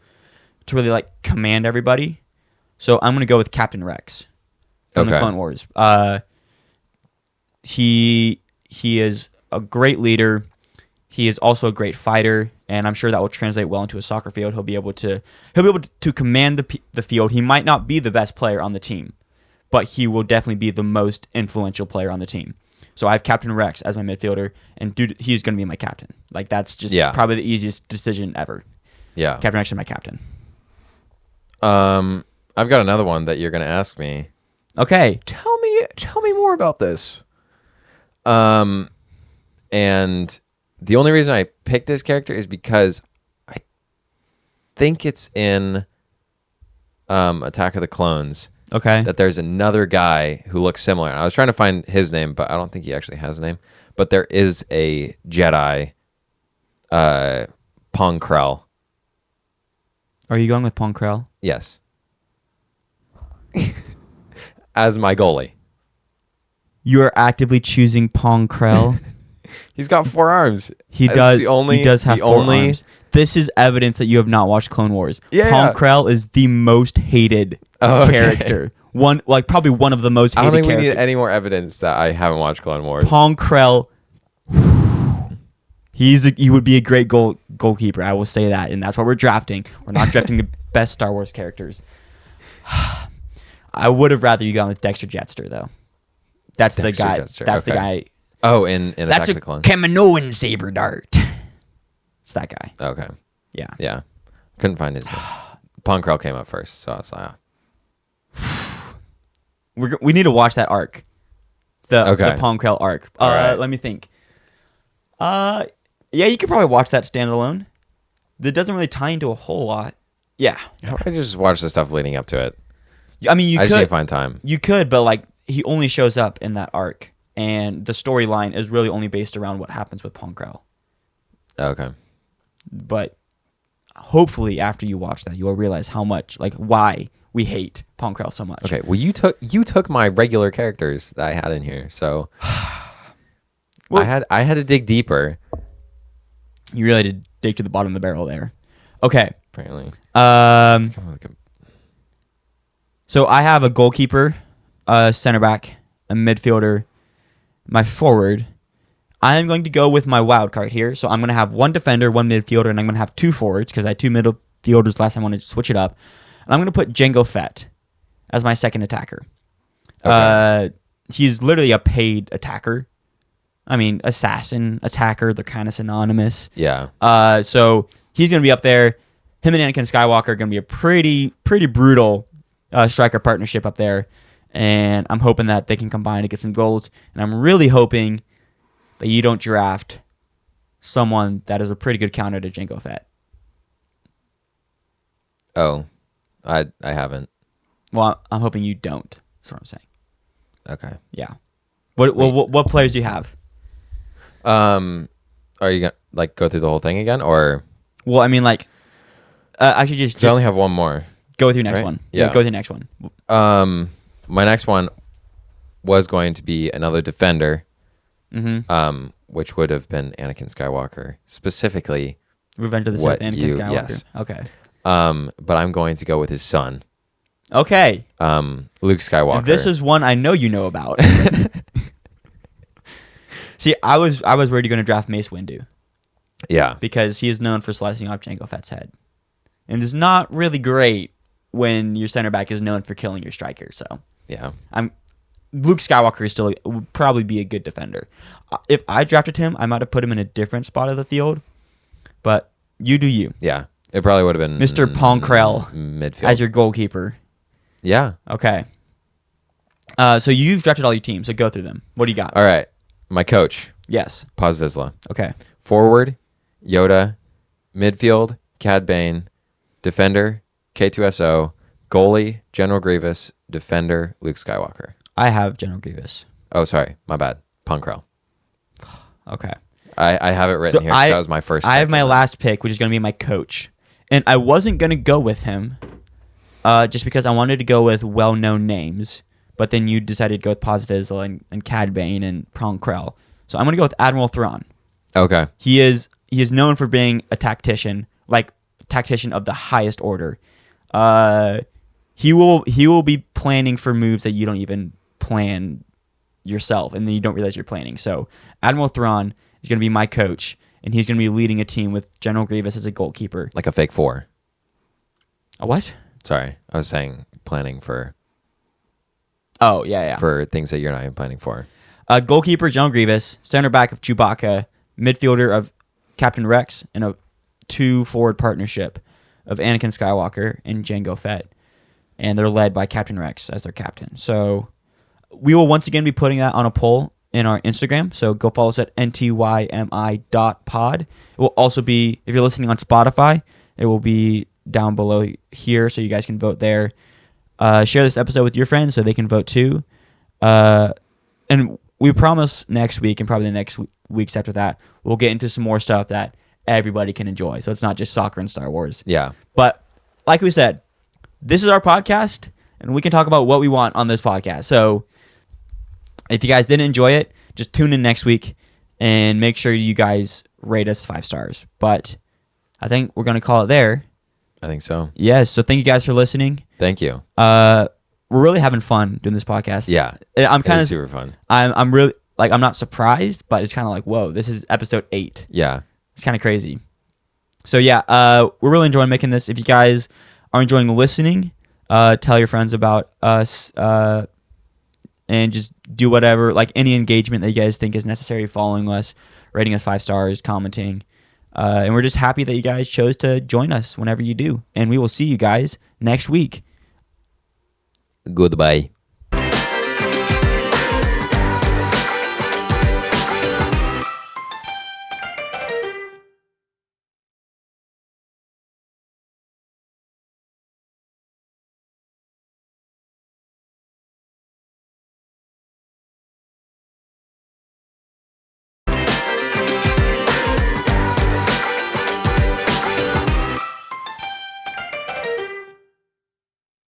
A: really, like, command everybody. So I'm going to go with Captain Rex from the
B: Okay.
A: Clone Wars. He is a great leader. He is also a great fighter, and I'm sure that will translate well into a soccer field. He'll be able to command the field. He might not be the best player on the team, but he will definitely be the most influential player on the team. So I have Captain Rex as my midfielder, and dude, he's going to be my captain. Like, that's just probably the easiest decision ever.
B: Yeah.
A: Captain Rex is my captain.
B: I've got another one that you're going to ask me.
A: Okay.
B: Tell me more about this. And the only reason I picked this character is because I think it's in Attack of the Clones
A: Okay.
B: that there's another guy who looks similar. And I was trying to find his name, but I don't think he actually has a name. But there is a Jedi, Pong Krell.
A: Are you going with Pong Krell?
B: Yes. As my goalie.
A: You are actively choosing Pong Krell.
B: He's got 4 arms.
A: He
B: It's
A: does.
B: the only-
A: he does have
B: the
A: 4
B: only-
A: arms. This is evidence that you have not watched Clone Wars.
B: Yeah,
A: Pong
B: yeah.
A: Krell is the most hated
B: Okay.
A: character. Probably one of the most
B: I
A: hated
B: don't think we
A: characters.
B: need any more evidence that I haven't watched Clone Wars.
A: Pong Krell. He would be a great goalkeeper. I will say that, and that's why we're drafting. We're not drafting the best Star Wars characters. I would have rather you gone with Dexter Jetster though. That's
B: Dexter
A: the guy.
B: Jetster,
A: That's the
B: okay.
A: guy.
B: Oh, in Attack
A: That's
B: of
A: a
B: the Clones.
A: Kaminoan saber dart. It's that guy.
B: Okay.
A: Yeah.
B: Yeah. Couldn't find his name. Pong Krell came up first, so I was like,
A: We need to watch that arc. The
B: Okay.
A: Pong Krell arc.
B: All right.
A: Let me think. Yeah, you could probably watch that standalone. That doesn't really tie into a whole lot. Yeah.
B: How about I just watch the stuff leading up to it?
A: I mean, you
B: I just need to
A: could.
B: find time.
A: You could, but like he only shows up in that arc, and the storyline is really only based around what happens with Ponkrell.
B: Okay.
A: But hopefully, after you watch that, you will realize how much, like, why we hate Ponkrell so much.
B: Okay. Well, you took my regular characters that I had in here, so
A: Well-
B: I had to dig deeper.
A: You really did dig to the bottom of the barrel there. Okay.
B: Apparently.
A: Um.
B: Kind of like
A: So I have a goalkeeper, a center back, a midfielder, my forward. I am going to go with my wild card here. So I'm going to have one defender, one midfielder, and I'm going to have two forwards because I had two midfielders last time. I wanted to switch it up. And I'm going to put Django Fett as my second attacker.
B: Okay.
A: He's literally a paid attacker. I mean, assassin, attacker, they're kind of synonymous.
B: yeah.
A: So he's going to be up there. Him and Anakin Skywalker are going to be a pretty brutal striker partnership up there. And I'm hoping that they can combine to get some goals. And I'm really hoping that you don't draft someone that is a pretty good counter to Django Fett.
B: Oh, I haven't.
A: Well, I'm hoping you don't. That's what I'm saying.
B: Okay.
A: Yeah. What players do you have?
B: Are you gonna like go through the whole thing again, or
A: Well, I mean, like, I should just
B: 'cause I only have one more?
A: go with your next
B: right?
A: one.
B: Yeah.
A: Go with your next one.
B: My next one was going to be another defender,
A: Mm-hmm.
B: which would have been Anakin Skywalker, specifically.
A: Revenge of the
B: What
A: Sith, Anakin
B: you-
A: Skywalker.
B: yes.
A: Okay.
B: But I'm going to go with his son,
A: Okay.
B: Luke Skywalker.
A: And this is one I know you know about. See, I was worried you're going to draft Mace Windu
B: yeah,
A: because he is known for slicing off Jango Fett's head, and it's not really great when your center back is known for killing your striker. So
B: yeah.
A: Luke Skywalker is still would probably be a good defender. If I drafted him, I might have put him in a different spot of the field, but you do you.
B: Yeah, it probably would have been
A: Mr. Ponkrell
B: midfield.
A: as your goalkeeper.
B: Yeah.
A: Okay. So you've drafted all your teams, so go through them. What do you got?
B: All right. My coach,
A: Yes.
B: Paz Vizsla.
A: Okay.
B: Forward, Yoda. Midfield, Cad Bane. Defender, K2SO. Goalie, General Grievous. Defender, Luke Skywalker.
A: I have General Grievous.
B: Oh, sorry. My bad. Ponkrell.
A: Okay.
B: I have it written here 'cause that was my first
A: I have
B: pick,
A: my
B: and then-
A: last pick, which is going to be my coach. And I wasn't going to go with him just because I wanted to go with well-known names. But then you decided to go with Paz Vizsla and Cad Bane and Ponkrell. So I'm going to go with Admiral Thrawn.
B: Okay.
A: He is known for being a tactician, like tactician of the highest order. He will be planning for moves that you don't even plan yourself, and then you don't realize you're planning. So Admiral Thrawn is going to be my coach, and he's going to be leading a team with General Grievous as a goalkeeper.
B: Like a fake four.
A: A what?
B: Sorry. I was saying planning for
A: Oh yeah.
B: for things that you're not even planning for.
A: Goalkeeper General Grievous, center back of Chewbacca, midfielder of Captain Rex, and a 2-forward partnership of Anakin Skywalker and Jango Fett. And they're led by Captain Rex as their captain. So we will once again be putting that on a poll in our Instagram. So go follow us at ntymi.pod. It will also be, if you're listening on Spotify, it will be down below here so you guys can vote there. Share this episode with your friends so they can vote too. And we promise next week and probably the next weeks after that, we'll get into some more stuff that everybody can enjoy. So it's not just soccer and Star Wars.
B: Yeah.
A: But like we said, this is our podcast, and we can talk about what we want on this podcast. So if you guys didn't enjoy it, just tune in next week and make sure you guys rate us 5 stars. But I think we're going to call it there.
B: I think so.
A: Yes. So thank you guys for listening.
B: Thank you.
A: We're really having fun doing this podcast.
B: Yeah.
A: I'm kind of
B: super fun.
A: I'm really like I'm not surprised, but it's kind of like, whoa, this is episode 8.
B: Yeah.
A: It's kind of crazy. So yeah, we're really enjoying making this. If you guys are enjoying listening, tell your friends about us, and just do whatever, like any engagement that you guys think is necessary, following us, rating us 5 stars, commenting. And we're just happy that you guys chose to join us whenever you do. And we will see you guys next week.
B: Goodbye.